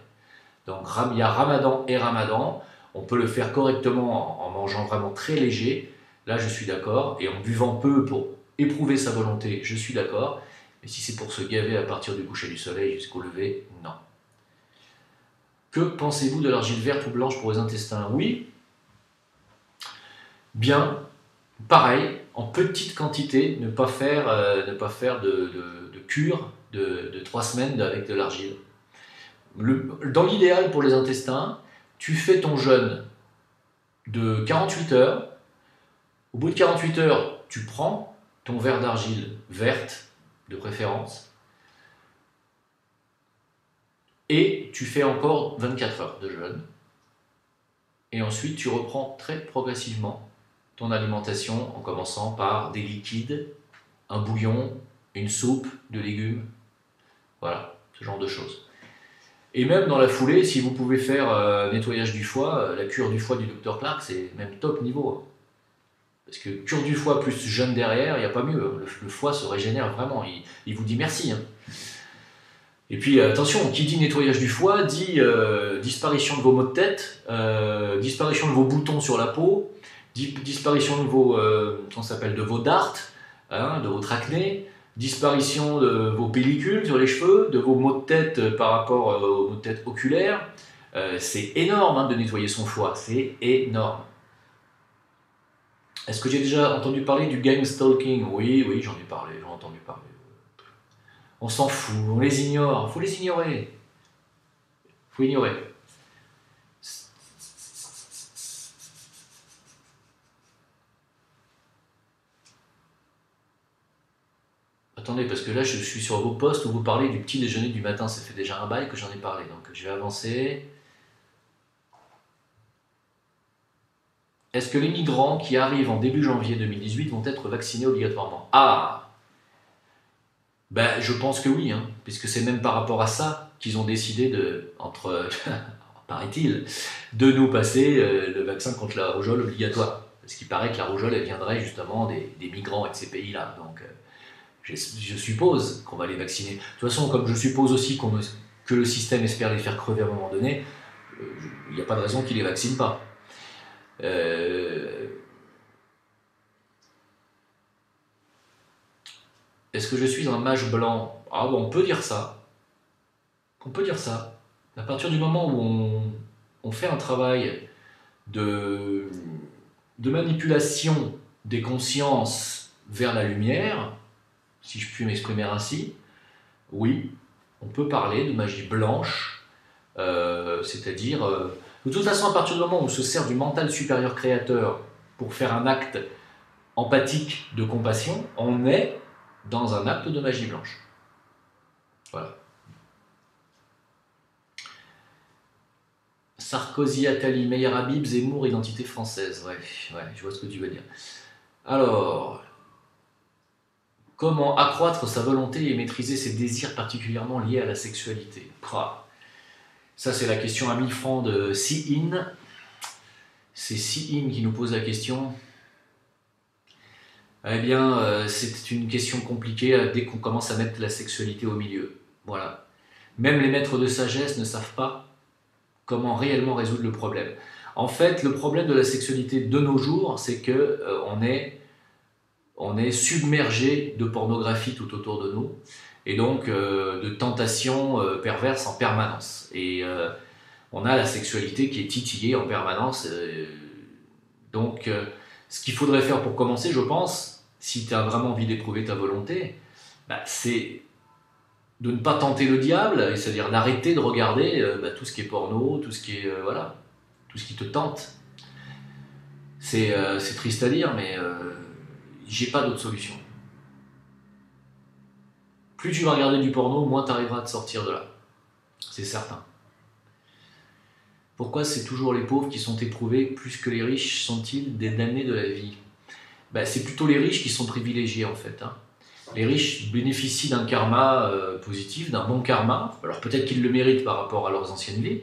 Donc il y a ramadan et ramadan. On peut le faire correctement en mangeant vraiment très léger. Là, je suis d'accord. Et en buvant peu pour éprouver sa volonté, je suis d'accord. Mais si c'est pour se gaver à partir du coucher du soleil jusqu'au lever, non. Que pensez-vous de l'argile verte ou blanche pour les intestins? Oui, bien, pareil, en petite quantité, ne pas faire de cure de 3 semaines avec de l'argile. Dans l'idéal pour les intestins, tu fais ton jeûne de 48 heures. Au bout de 48 heures, tu prends ton verre d'argile verte, de préférence, et tu fais encore 24 heures de jeûne. Et ensuite, tu reprends très progressivement ton alimentation en commençant par des liquides, un bouillon, une soupe de légumes. Voilà, ce genre de choses. Et même dans la foulée, si vous pouvez faire nettoyage du foie, la cure du foie du Dr Clark, c'est même top niveau. Parce que cure du foie plus jeûne derrière, il n'y a pas mieux. Le foie se régénère vraiment, il vous dit merci. Et puis attention, qui dit nettoyage du foie dit disparition de vos maux de tête, disparition de vos boutons sur la peau, disparition de vos dartes, de votre acné, disparition de vos pellicules sur les cheveux, de vos maux de tête par rapport aux maux de tête oculaires. C'est énorme de nettoyer son foie, c'est énorme. Est-ce que j'ai déjà entendu parler du gang stalking? Oui, oui, j'en ai parlé, j'en ai entendu parler. On s'en fout, on les ignore, faut les ignorer. Faut ignorer. Attendez, parce que là, je suis sur vos posts où vous parlez du petit déjeuner du matin. Ça fait déjà un bail que j'en ai parlé, donc je vais avancer. Est-ce que les migrants qui arrivent en début janvier 2018 vont être vaccinés obligatoirement? Ah, ben, je pense que oui, hein, puisque c'est même par rapport à ça qu'ils ont décidé de, entre, paraît-il, de nous passer le vaccin contre la rougeole obligatoire. Parce qu'il paraît que la rougeole, elle viendrait justement des migrants et de ces pays-là. Donc, je suppose qu'on va les vacciner. De toute façon, comme je suppose aussi que le système espère les faire crever à un moment donné, il n'y a pas de raison qu'ils ne les vaccinent pas. Est-ce que je suis un mage blanc? Ah bon, on peut dire ça. On peut dire ça. À partir du moment où on fait un travail de, de manipulation des consciences vers la lumière, si je puis m'exprimer ainsi, oui, on peut parler de magie blanche, c'est-à-dire, de toute façon, à partir du moment où on se sert du mental supérieur créateur pour faire un acte empathique de compassion, on est dans un acte de magie blanche. Voilà. Sarkozy, Attali, Meyer Habib, Zemmour, identité française. Ouais, je vois ce que tu veux dire. Alors, comment accroître sa volonté et maîtriser ses désirs particulièrement liés à la sexualité? Ça, c'est la question à 1000 francs de Si-In. C'est Si-In qui nous pose la question. Eh bien, c'est une question compliquée dès qu'on commence à mettre la sexualité au milieu. Voilà. Même les maîtres de sagesse ne savent pas comment réellement résoudre le problème. En fait, le problème de la sexualité de nos jours, c'est que on est submergé de pornographie tout autour de nous, et donc de tentations perverses en permanence. Et on a la sexualité qui est titillée en permanence. Donc, ce qu'il faudrait faire pour commencer, je pense, si tu as vraiment envie d'éprouver ta volonté, c'est de ne pas tenter le diable, c'est-à-dire d'arrêter de regarder tout ce qui est porno, tout ce qui est voilà, tout ce qui te tente. C'est triste à dire, mais j'ai pas d'autre solution. Plus tu vas regarder du porno, moins tu arriveras à te sortir de là. C'est certain. Pourquoi c'est toujours les pauvres qui sont éprouvés plus que les riches sont-ils des damnés de la vie? C'est plutôt les riches qui sont privilégiés en fait. Hein. Les riches bénéficient d'un karma positif, d'un bon karma. Alors peut-être qu'ils le méritent par rapport à leurs anciennes vies.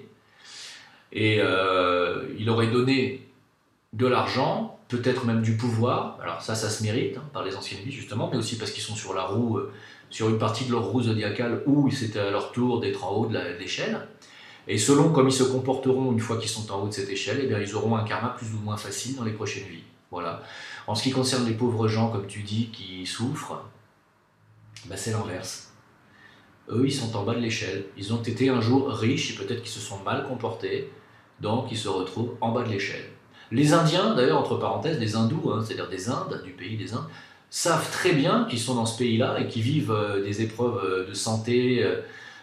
Et il aurait donné de l'argent, peut-être même du pouvoir. Alors ça se mérite par les anciennes vies justement, mais aussi parce qu'ils sont sur la roue, sur une partie de leur roue zodiacale où c'était à leur tour d'être en haut de l'échelle. Et selon comme ils se comporteront une fois qu'ils sont en haut de cette échelle, eh bien, ils auront un karma plus ou moins facile dans les prochaines vies. Voilà. En ce qui concerne les pauvres gens, comme tu dis, qui souffrent, c'est l'inverse. Eux, ils sont en bas de l'échelle. Ils ont été un jour riches et peut-être qu'ils se sont mal comportés, donc ils se retrouvent en bas de l'échelle. Les Indiens, d'ailleurs, entre parenthèses, des hindous, c'est-à-dire des Indes, du pays des Indes, savent très bien qu'ils sont dans ce pays-là et qu'ils vivent des épreuves de santé,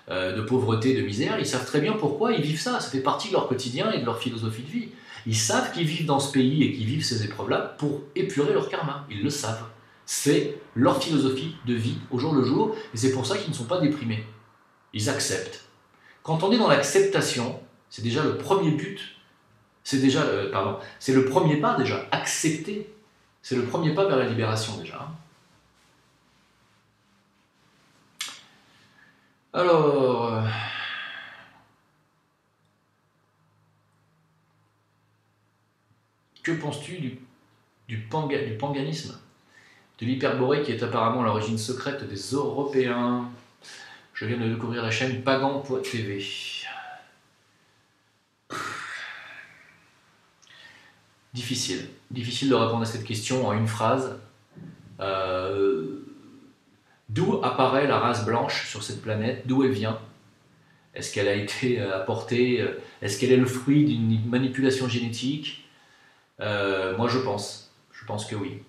de pauvreté, de misère. Ils savent très bien pourquoi ils vivent ça. Ça fait partie de leur quotidien et de leur philosophie de vie. Ils savent qu'ils vivent dans ce pays et qu'ils vivent ces épreuves-là pour épurer leur karma. Ils le savent. C'est leur philosophie de vie au jour le jour, et c'est pour ça qu'ils ne sont pas déprimés. Ils acceptent. Quand on est dans l'acceptation, c'est déjà le premier but, c'est le premier pas déjà, accepter. C'est le premier pas vers la libération déjà. Alors, que penses-tu du panganisme, de l'hyperborée qui est apparemment l'origine secrète des Européens? Je viens de découvrir la chaîne Pagan.tv. Difficile de répondre à cette question en une phrase. D'où apparaît la race blanche sur cette planète? D'où elle vient? Est-ce qu'elle a été apportée? Est-ce qu'elle est le fruit d'une manipulation génétique? Moi je pense Je pense que oui.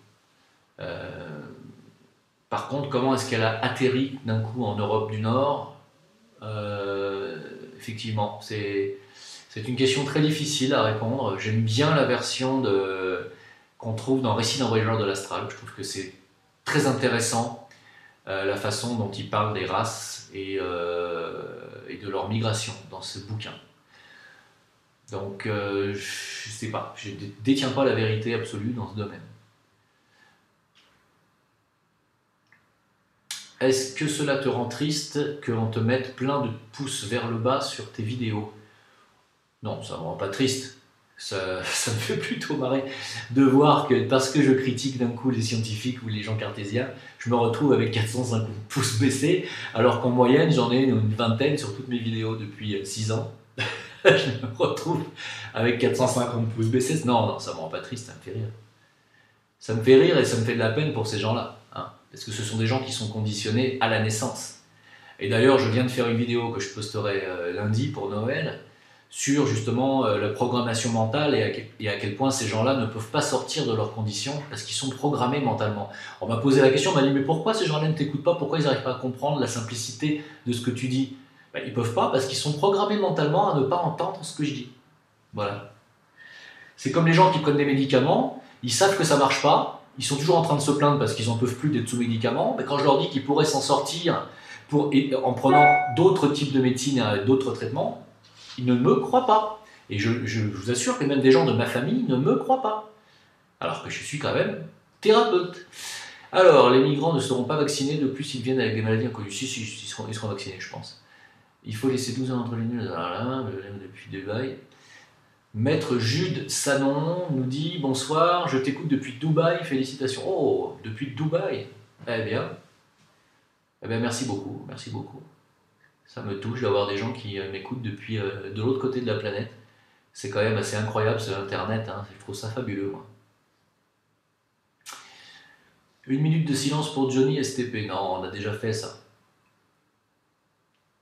Par contre, comment est-ce qu'elle a atterri d'un coup en Europe du Nord? Effectivement, c'est une question très difficile à répondre. J'aime bien la version qu'on trouve dans Récits d'un voyageur de l'astral. Je trouve que c'est très intéressant, la façon dont il parle des races et de leur migration dans ce bouquin. Donc, je ne sais pas, je ne détiens pas la vérité absolue dans ce domaine. Est-ce que cela te rend triste que l'on te mette plein de pouces vers le bas sur tes vidéos? Non, ça ne me rend pas triste. Ça me fait plutôt marrer de voir que parce que je critique d'un coup les scientifiques ou les gens cartésiens, je me retrouve avec 450 pouces baissés, alors qu'en moyenne j'en ai une vingtaine sur toutes mes vidéos depuis 6 ans. Je me retrouve avec 450 pouces baissés. Non, ça ne me rend pas triste, ça me fait rire. Ça me fait rire et ça me fait de la peine pour ces gens-là. Hein, parce que ce sont des gens qui sont conditionnés à la naissance. Et d'ailleurs, je viens de faire une vidéo que je posterai lundi pour Noël sur justement la programmation mentale et à quel point ces gens-là ne peuvent pas sortir de leurs conditions parce qu'ils sont programmés mentalement. On m'a posé la question, on m'a dit mais pourquoi ces gens-là ne t'écoutent pas? Pourquoi ils n'arrivent pas à comprendre la simplicité de ce que tu dis? Ben, ils ne peuvent pas parce qu'ils sont programmés mentalement à ne pas entendre ce que je dis. Voilà. C'est comme les gens qui prennent des médicaments, ils savent que ça ne marche pas, ils sont toujours en train de se plaindre parce qu'ils n'en peuvent plus d'être sous médicaments, mais quand je leur dis qu'ils pourraient s'en sortir en prenant d'autres types de médecine et d'autres traitements, ils ne me croient pas. Et je vous assure que même des gens de ma famille ne me croient pas. Alors que je suis quand même thérapeute. Alors, les migrants ne seront pas vaccinés, de plus ils viennent avec des maladies inconnues. Si, ils seront vaccinés, je pense. Il faut laisser 12 ans entre les nuls, depuis Dubaï. Maître Jude Sanon nous dit « Bonsoir, je t'écoute depuis Dubaï, félicitations. » Oh, depuis Dubaï. Eh bien, merci beaucoup, merci beaucoup. Ça me touche d'avoir des gens qui m'écoutent depuis de l'autre côté de la planète. C'est quand même assez incroyable, ce Internet, hein. Je trouve ça fabuleux, moi. 1 minute de silence pour Johnny STP. Non, on a déjà fait ça.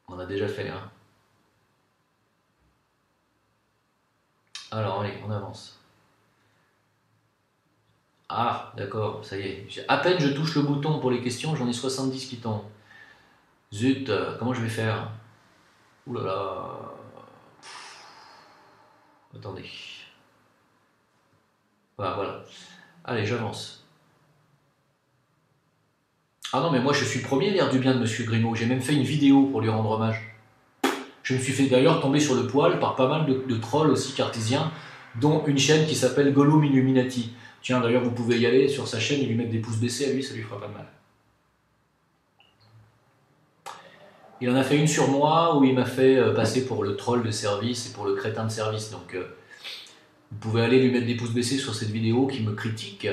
On a déjà fait, hein. Alors, allez, on avance. Ah, d'accord, ça y est. À peine je touche le bouton pour les questions, j'en ai 70 qui tombent. Zut, comment je vais faire? Ouh là là. Attendez. Voilà. Allez, j'avance. Ah non, mais moi je suis le premier à dire du bien de Monsieur Grimaud. J'ai même fait une vidéo pour lui rendre hommage. Je me suis fait d'ailleurs tomber sur le poil par pas mal de trolls aussi cartésiens, dont une chaîne qui s'appelle Gollum Illuminati. Tiens, d'ailleurs, vous pouvez y aller sur sa chaîne et lui mettre des pouces baissés, à lui, ça lui fera pas de mal. Il en a fait une sur moi où il m'a fait passer pour le troll de service et pour le crétin de service. Donc, vous pouvez aller lui mettre des pouces baissés sur cette vidéo qui me critique.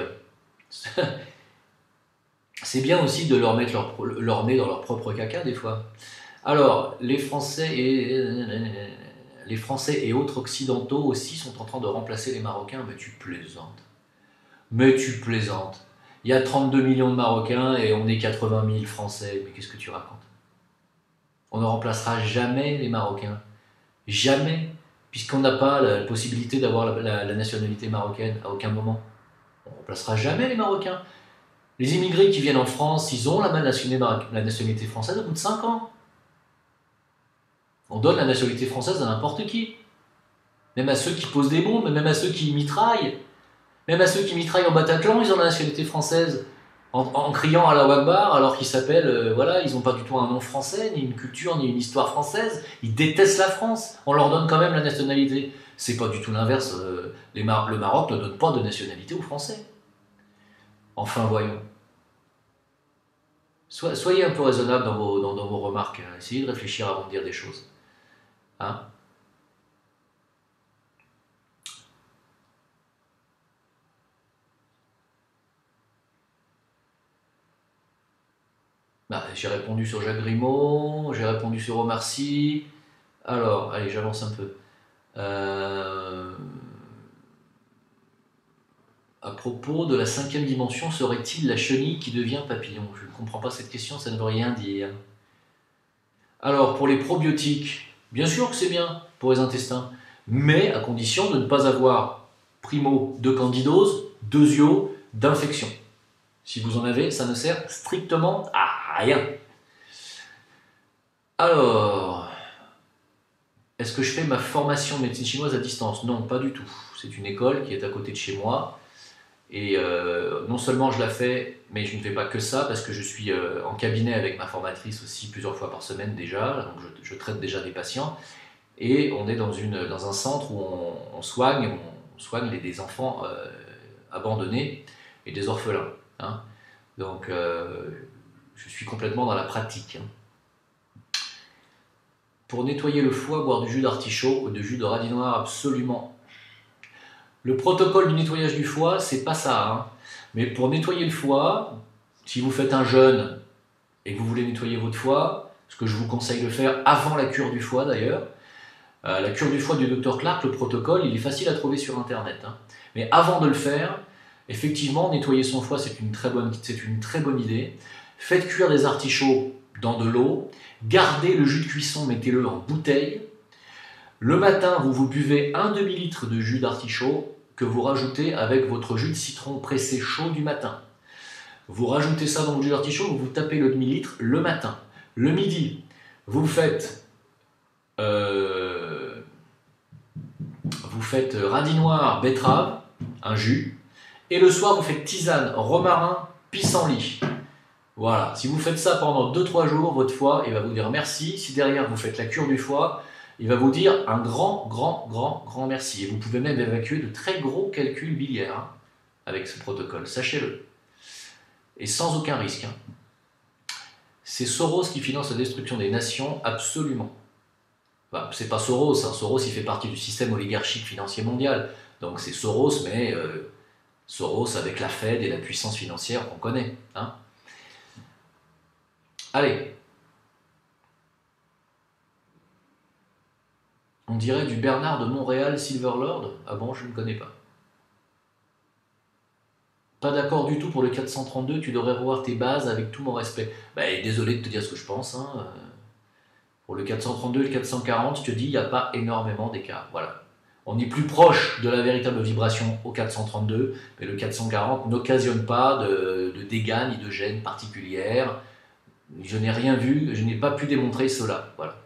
C'est bien aussi de leur mettre leur nez dans leur propre caca, des fois. Alors, les Français et autres occidentaux aussi sont en train de remplacer les Marocains. Mais tu plaisantes. Mais tu plaisantes. Il y a 32 millions de Marocains et on est 80 000 Français. Mais qu'est-ce que tu racontes? On ne remplacera jamais les Marocains. Jamais. Puisqu'on n'a pas la possibilité d'avoir la nationalité marocaine à aucun moment. On ne remplacera jamais les Marocains. Les immigrés qui viennent en France, ils ont la nationalité française au bout de 5 ans. On donne la nationalité française à n'importe qui. Même à ceux qui posent des bombes, même à ceux qui mitraillent. Même à ceux qui mitraillent en Bataclan, ils ont la nationalité française. En criant à la Akbar, alors qu'ils s'appellent, voilà, ils n'ont pas du tout un nom français, ni une culture, ni une histoire française. Ils détestent la France. On leur donne quand même la nationalité. C'est pas du tout l'inverse. Le Maroc ne donne pas de nationalité aux Français. Enfin, voyons. Soyez un peu raisonnable dans vos remarques. Essayez de réfléchir avant de dire des choses. Hein? J'ai répondu sur Jacques Grimaud, j'ai répondu sur Omar Sy. Alors, allez, j'avance un peu. À propos de la 5e dimension, serait-il la chenille qui devient papillon? Je ne comprends pas cette question, ça ne veut rien dire. Alors, pour les probiotiques, bien sûr que c'est bien pour les intestins, mais à condition de ne pas avoir, primo, de candidose, deuxio, d'infection. Si vous en avez, ça ne sert strictement à rien. Alors, est-ce que je fais ma formation de médecine chinoise à distance? Non, pas du tout. C'est une école qui est à côté de chez moi. Et non seulement je la fais, mais je ne fais pas que ça, parce que je suis en cabinet avec ma formatrice aussi plusieurs fois par semaine déjà. Donc je traite déjà des patients. Et on est dans un centre où on soigne des enfants abandonnés et des orphelins. Hein. Donc je suis complètement dans la pratique. Hein. Pour nettoyer le foie, boire du jus d'artichaut ou du jus de radis noir, absolument. Le protocole du nettoyage du foie, c'est pas ça. Hein. Mais pour nettoyer le foie, si vous faites un jeûne et que vous voulez nettoyer votre foie, ce que je vous conseille de faire avant la cure du foie d'ailleurs, la cure du foie du Dr Clark, le protocole, il est facile à trouver sur internet. Hein. Mais avant de le faire, effectivement, nettoyer son foie, c'est une très bonne idée. Faites cuire des artichauts dans de l'eau, gardez le jus de cuisson, mettez-le en bouteille. Le matin, vous buvez un demi-litre de jus d'artichaut que vous rajoutez avec votre jus de citron pressé chaud du matin. Vous rajoutez ça dans le jus d'artichaut, vous tapez le demi-litre le matin. Le midi, vous faites radis noir, betterave, un jus. Et le soir, vous faites tisane, romarin, pissenlit. Voilà, si vous faites ça pendant 2-3 jours, votre foie, il va vous dire merci. Si derrière, vous faites la cure du foie, il va vous dire un grand merci. Et vous pouvez même évacuer de très gros calculs biliaires hein, avec ce protocole, sachez-le. Et sans aucun risque. Hein. C'est Soros qui finance la destruction des nations, absolument. Enfin, c'est pas Soros, hein. Soros il fait partie du système oligarchique financier mondial. Donc c'est Soros, mais Soros avec la Fed et la puissance financière qu'on connaît. Hein. Allez. On dirait du Bernard de Montréal Silverlord. Ah bon, je ne connais pas. Pas d'accord du tout pour le 432, tu devrais revoir tes bases avec tout mon respect. Bah, désolé de te dire ce que je pense. Hein. Pour le 432 et le 440, je te dis, il n'y a pas énormément d'écart. Voilà. On est plus proche de la véritable vibration au 432, mais le 440 n'occasionne pas de dégâts ni de gêne particulière. Je n'ai rien vu, je n'ai pas pu démontrer cela. Voilà.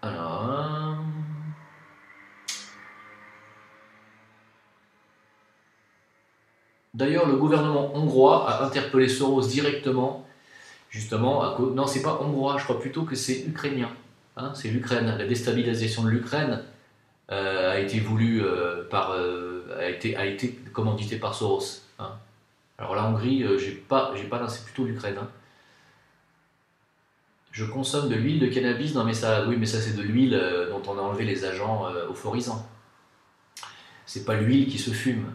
Alors... D'ailleurs, le gouvernement hongrois a interpellé Soros directement, justement, à cause... Non, c'est pas hongrois, je crois plutôt que c'est ukrainien. Hein, c'est l'Ukraine. La déstabilisation de l'Ukraine a été voulue a été commanditée par Soros. Hein. Alors la Hongrie, j'ai pas là, c'est plutôt l'Ukraine. Hein. Je consomme de l'huile de cannabis dans mes salades. Oui, mais ça c'est de l'huile dont on a enlevé les agents euphorisants. C'est pas l'huile qui se fume.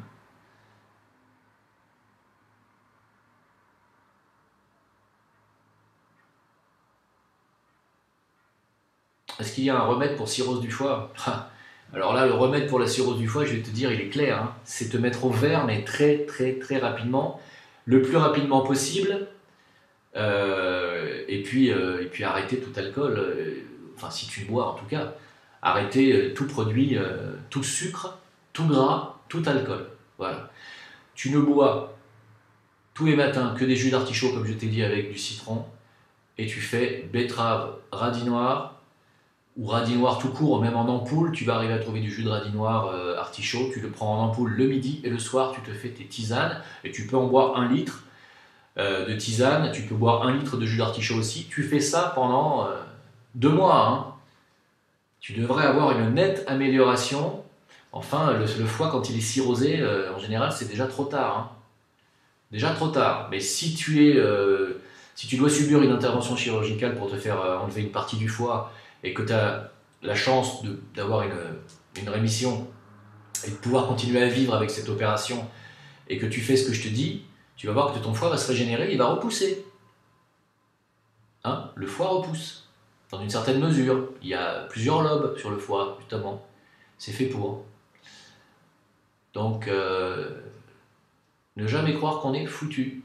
Est-ce qu'il y a un remède pour cirrhose du foie? Alors là, le remède pour la cirrhose du foie, je vais te dire, il est clair. Hein. C'est te mettre au vert, mais très rapidement. Le plus rapidement possible. Et puis arrêter tout alcool. Enfin, si tu bois en tout cas. Arrêter tout produit, tout sucre, tout gras, tout alcool. Voilà. Tu ne bois tous les matins que des jus d'artichaut, comme je t'ai dit, avec du citron. Et tu fais betterave, radis noir, ou radis noir tout court, même en ampoule, tu vas arriver à trouver du jus de radis noir artichaut, tu le prends en ampoule le midi, et le soir tu te fais tes tisanes, et tu peux en boire 1 litre de tisane, tu peux boire 1 litre de jus d'artichaut aussi, tu fais ça pendant 2 mois, hein. Tu devrais avoir une nette amélioration. Enfin, le foie quand il est cirrhosé, en général c'est déjà trop tard, hein. Déjà trop tard, mais si tu dois subir une intervention chirurgicale pour te faire enlever une partie du foie, et que tu as la chance d'avoir une rémission et de pouvoir continuer à vivre avec cette opération et que tu fais ce que je te dis, tu vas voir que ton foie va se régénérer, il va repousser. Hein, le foie repousse, dans une certaine mesure. Il y a plusieurs lobes sur le foie, justement. C'est fait pour. Donc, ne jamais croire qu'on est foutu.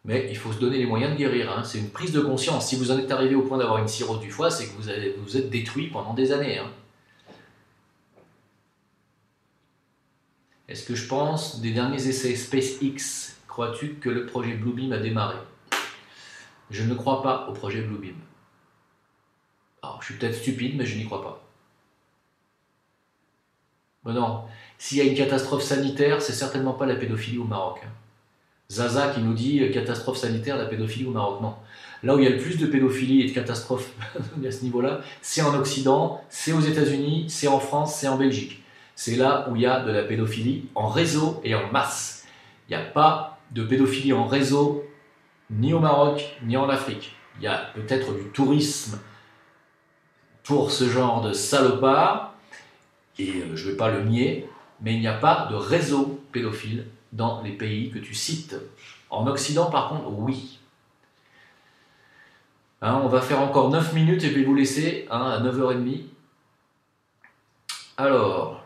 Mais il faut se donner les moyens de guérir. Hein. C'est une prise de conscience. Si vous en êtes arrivé au point d'avoir une cirrhose du foie, c'est que vous êtes détruit pendant des années. Hein. Est-ce que je pense des derniers essais SpaceX, crois-tu que le projet Bluebeam a démarré? Je ne crois pas au projet Bluebeam. Alors, je suis peut-être stupide, mais je n'y crois pas. Mais non, s'il y a une catastrophe sanitaire, c'est certainement pas la pédophilie au Maroc. Zaza qui nous dit catastrophe sanitaire, la pédophilie au Maroc. Non. Là où il y a le plus de pédophilie et de catastrophes à ce niveau-là, c'est en Occident, c'est aux États-Unis, c'est en France, c'est en Belgique. C'est là où il y a de la pédophilie en réseau et en masse. Il n'y a pas de pédophilie en réseau ni au Maroc, ni en Afrique. Il y a peut-être du tourisme pour ce genre de salopards, et je ne vais pas le nier, mais il n'y a pas de réseau pédophile dans les pays que tu cites. En Occident, par contre, oui. Hein, on va faire encore 9 minutes et puis vous laisser à 9h30. Alors,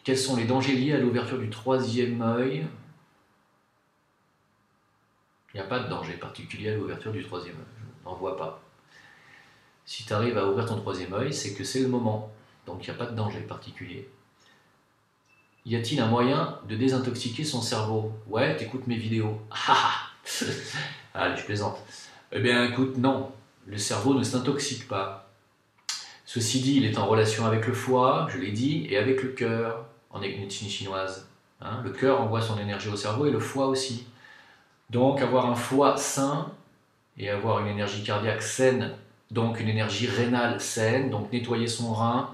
quels sont les dangers liés à l'ouverture du troisième œil? Il n'y a pas de danger particulier à l'ouverture du troisième œil, je n'en vois pas. Si tu arrives à ouvrir ton troisième œil, c'est que c'est le moment, donc il n'y a pas de danger particulier. Y a-t-il un moyen de désintoxiquer son cerveau? Ouais, t'écoutes mes vidéos. Allez, je plaisante. Eh bien, écoute, non, le cerveau ne s'intoxique pas. Ceci dit, il est en relation avec le foie, je l'ai dit, et avec le cœur, en médecine chinoise. Hein, le cœur envoie son énergie au cerveau et le foie aussi. Donc, avoir un foie sain et avoir une énergie cardiaque saine, donc une énergie rénale saine, donc nettoyer son rein,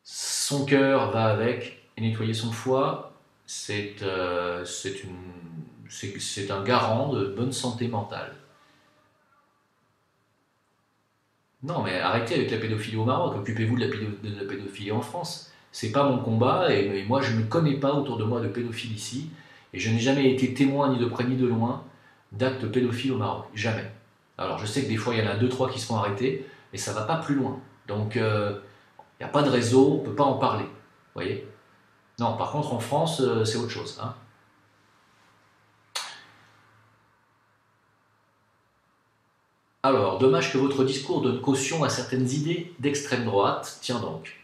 son cœur va avec, et nettoyer son foie, c'est un garant de bonne santé mentale. Non, mais arrêtez avec la pédophilie au Maroc, occupez-vous de la pédophilie en France. C'est pas mon combat, et moi je ne connais pas autour de moi de pédophiles ici, et je n'ai jamais été témoin ni de près ni de loin d'actes pédophiles au Maroc, jamais. Alors je sais que des fois il y en a 2-3 qui se font arrêter, mais ça va pas plus loin. Donc il n'y a pas de réseau, on ne peut pas en parler, vous voyez? Non, par contre en France c'est autre chose, hein. Alors, dommage que votre discours donne caution à certaines idées d'extrême droite. Tiens donc,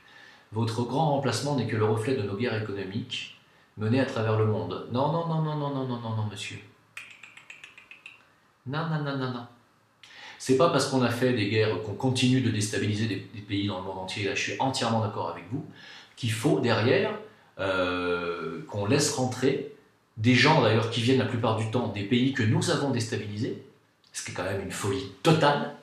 votre grand remplacement n'est que le reflet de nos guerres économiques menées à travers le monde. Non, non, non, non, non, non, non, non, non, monsieur. Non, non, non, non, non. C'est pas parce qu'on a fait des guerres, qu'on continue de déstabiliser des pays dans le monde entier, là je suis entièrement d'accord avec vous, qu'il faut derrière qu'on laisse rentrer des gens d'ailleurs qui viennent la plupart du temps des pays que nous avons déstabilisés, ce qui est quand même une folie totale.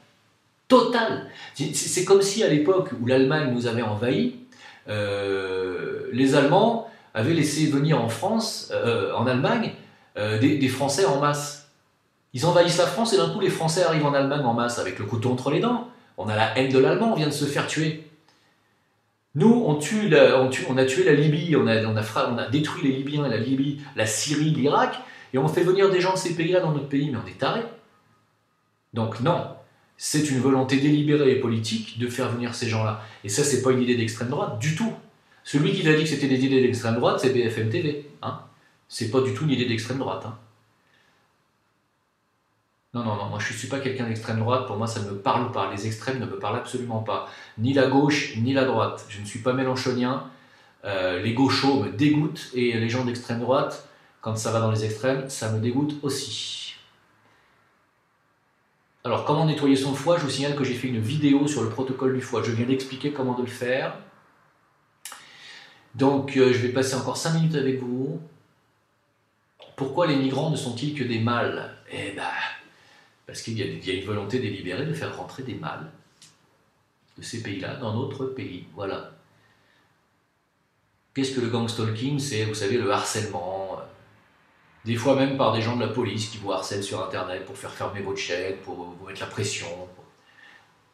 Totale. C'est comme si à l'époque où l'Allemagne nous avait envahis, les Allemands avaient laissé venir en France, en Allemagne, des Français en masse. Ils envahissent la France et d'un coup les Français arrivent en Allemagne en masse avec le couteau entre les dents. On a la haine de l'Allemand, on vient de se faire tuer. Nous, on a tué la Libye, on a détruit les Libyens, la Libye, la Syrie, l'Irak, et on fait venir des gens de ces pays-là dans notre pays, mais on est tarés. Donc non, c'est une volonté délibérée et politique de faire venir ces gens-là. Et ça, c'est pas une idée d'extrême droite du tout. Celui qui a dit que c'était des idées d'extrême droite, c'est BFM TV. Hein, c'est pas du tout une idée d'extrême droite. Hein. Non, non, non, moi je ne suis pas quelqu'un d'extrême droite, pour moi ça ne me parle pas, les extrêmes ne me parlent absolument pas, ni la gauche, ni la droite, je ne suis pas mélenchonien, les gauchos me dégoûtent, et les gens d'extrême droite, quand ça va dans les extrêmes, ça me dégoûte aussi. Alors, comment nettoyer son foie? Je vous signale que j'ai fait une vidéo sur le protocole du foie, je viens d'expliquer comment de le faire, donc je vais passer encore 5 minutes avec vous. Pourquoi les migrants ne sont-ils que des mâles? Eh ben... parce qu'il y a une volonté délibérée de faire rentrer des mâles de ces pays-là dans notre pays. Voilà. Qu'est-ce que le gangstalking? C'est, vous savez, le harcèlement. Des fois même par des gens de la police qui vous harcèlent sur Internet pour faire fermer votre chaîne, pour vous mettre la pression.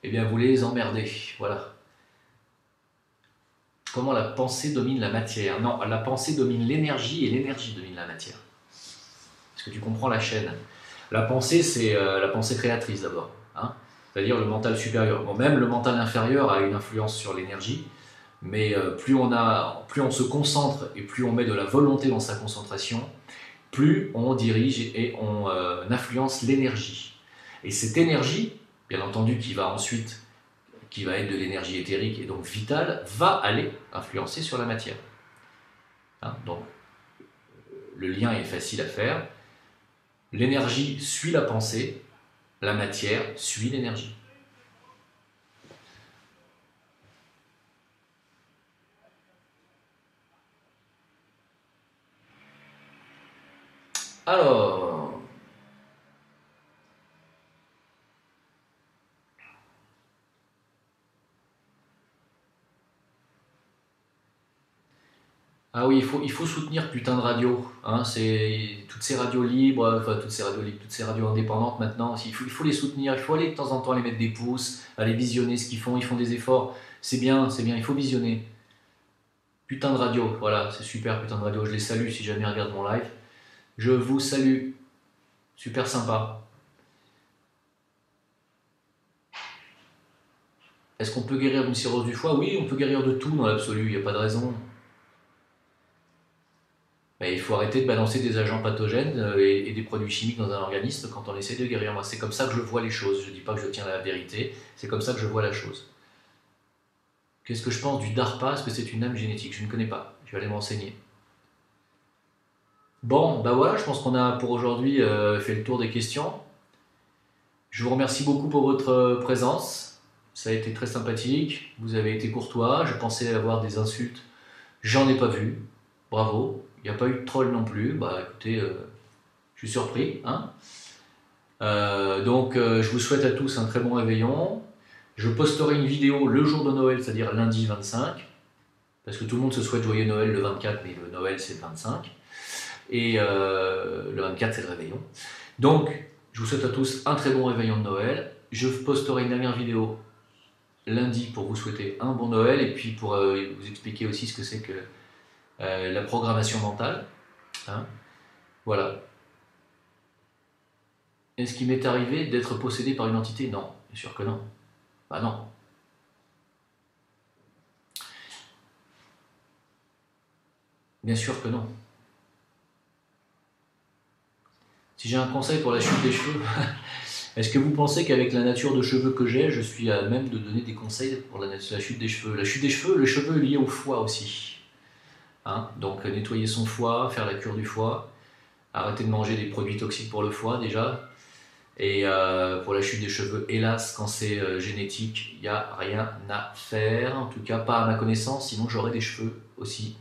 Eh bien, vous les emmerdez. Voilà. Comment la pensée domine la matière? Non, la pensée domine l'énergie et l'énergie domine la matière. Est-ce que tu comprends la chaîne? La pensée, c'est la pensée créatrice d'abord, hein, c'est-à-dire le mental supérieur. Bon, même le mental inférieur a une influence sur l'énergie, mais plus on se concentre et plus on met de la volonté dans sa concentration, plus on dirige et on influence l'énergie. Et cette énergie, bien entendu, qui va être de l'énergie éthérique et donc vitale, va aller influencer sur la matière. Hein, donc, le lien est facile à faire. L'énergie suit la pensée, la matière suit l'énergie. Alors, ah oui, il faut soutenir putain de radio. Hein, c'est toutes ces radios libres, enfin toutes ces radios libres, toutes ces radios indépendantes maintenant. Il faut les soutenir, il faut aller de temps en temps les mettre des pouces, aller visionner ce qu'ils font des efforts. C'est bien, il faut visionner. Putain de radio, voilà, c'est super putain de radio. Je les salue si jamais ils regardent mon live. Je vous salue, super sympa. Est-ce qu'on peut guérir d'une cirrhose du foie? Oui, on peut guérir de tout dans l'absolu, il n'y a pas de raison. Mais il faut arrêter de balancer des agents pathogènes et des produits chimiques dans un organisme quand on essaie de guérir. Moi, c'est comme ça que je vois les choses. Je ne dis pas que je tiens à la vérité, c'est comme ça que je vois la chose. Qu'est-ce que je pense du DARPA? Est-ce que c'est une âme génétique? Je ne connais pas. Je vais aller m'enseigner. Bon, bah voilà, je pense qu'on a pour aujourd'hui fait le tour des questions. Je vous remercie beaucoup pour votre présence. Ça a été très sympathique. Vous avez été courtois. Je pensais avoir des insultes. J'en ai pas vu. Bravo. Il n'y a pas eu de troll non plus. Bah écoutez, je suis surpris. Hein. Donc je vous souhaite à tous un très bon réveillon. Je posterai une vidéo le jour de Noël, c'est-à-dire lundi 25. Parce que tout le monde se souhaite joyeux Noël le 24, mais le Noël c'est le 25. Et le 24 c'est le réveillon. Donc je vous souhaite à tous un très bon réveillon de Noël. Je posterai une dernière vidéo lundi pour vous souhaiter un bon Noël et puis pour vous expliquer aussi ce que c'est que la programmation mentale. Hein. Voilà. Est-ce qu'il m'est arrivé d'être possédé par une entité? Non, bien sûr que non. Bah non. Bien sûr que non. Si j'ai un conseil pour la chute des cheveux, est-ce que vous pensez qu'avec la nature de cheveux que j'ai, je suis à même de donner des conseils pour la chute des cheveux? La chute des cheveux, le cheveu est lié au foie aussi. Hein, donc nettoyer son foie, faire la cure du foie, arrêter de manger des produits toxiques pour le foie déjà. Et pour la chute des cheveux, hélas, quand c'est génétique, il n'y a rien à faire. En tout cas, pas à ma connaissance, sinon j'aurais des cheveux aussi.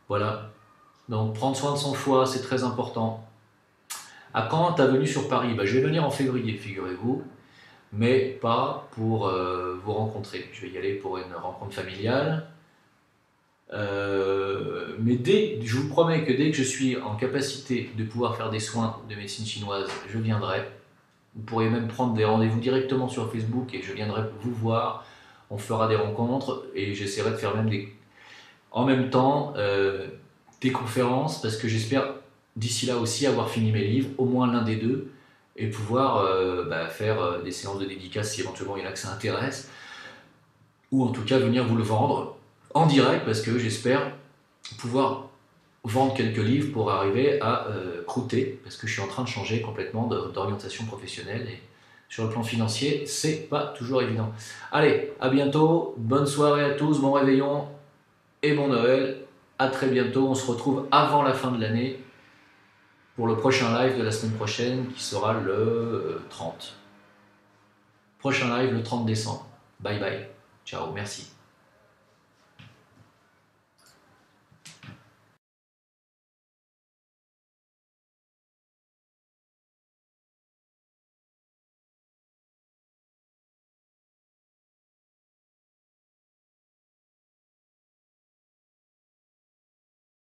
Voilà. Donc prendre soin de son foie, c'est très important. À quand ta venue sur Paris? Bah, je vais venir en février, figurez-vous, mais pas pour vous rencontrer. Je vais y aller pour une rencontre familiale. Mais je vous promets que dès que je suis en capacité de pouvoir faire des soins de médecine chinoise, je viendrai. Vous pourriez même prendre des rendez-vous directement sur Facebook et je viendrai vous voir. On fera des rencontres et j'essaierai de faire même en même temps des conférences parce que j'espère d'ici là aussi avoir fini mes livres, au moins l'un des deux, et pouvoir faire des séances de dédicaces si éventuellement il y en a que ça intéresse, ou en tout cas venir vous le vendre en direct parce que j'espère pouvoir vendre quelques livres pour arriver à croûter, parce que je suis en train de changer complètement d'orientation professionnelle et sur le plan financier, c'est pas toujours évident. Allez, à bientôt, bonne soirée à tous, bon réveillon et bon Noël, à très bientôt, on se retrouve avant la fin de l'année pour le prochain live de la semaine prochaine qui sera le 30. Prochain live le 30 décembre. Bye bye, ciao, merci.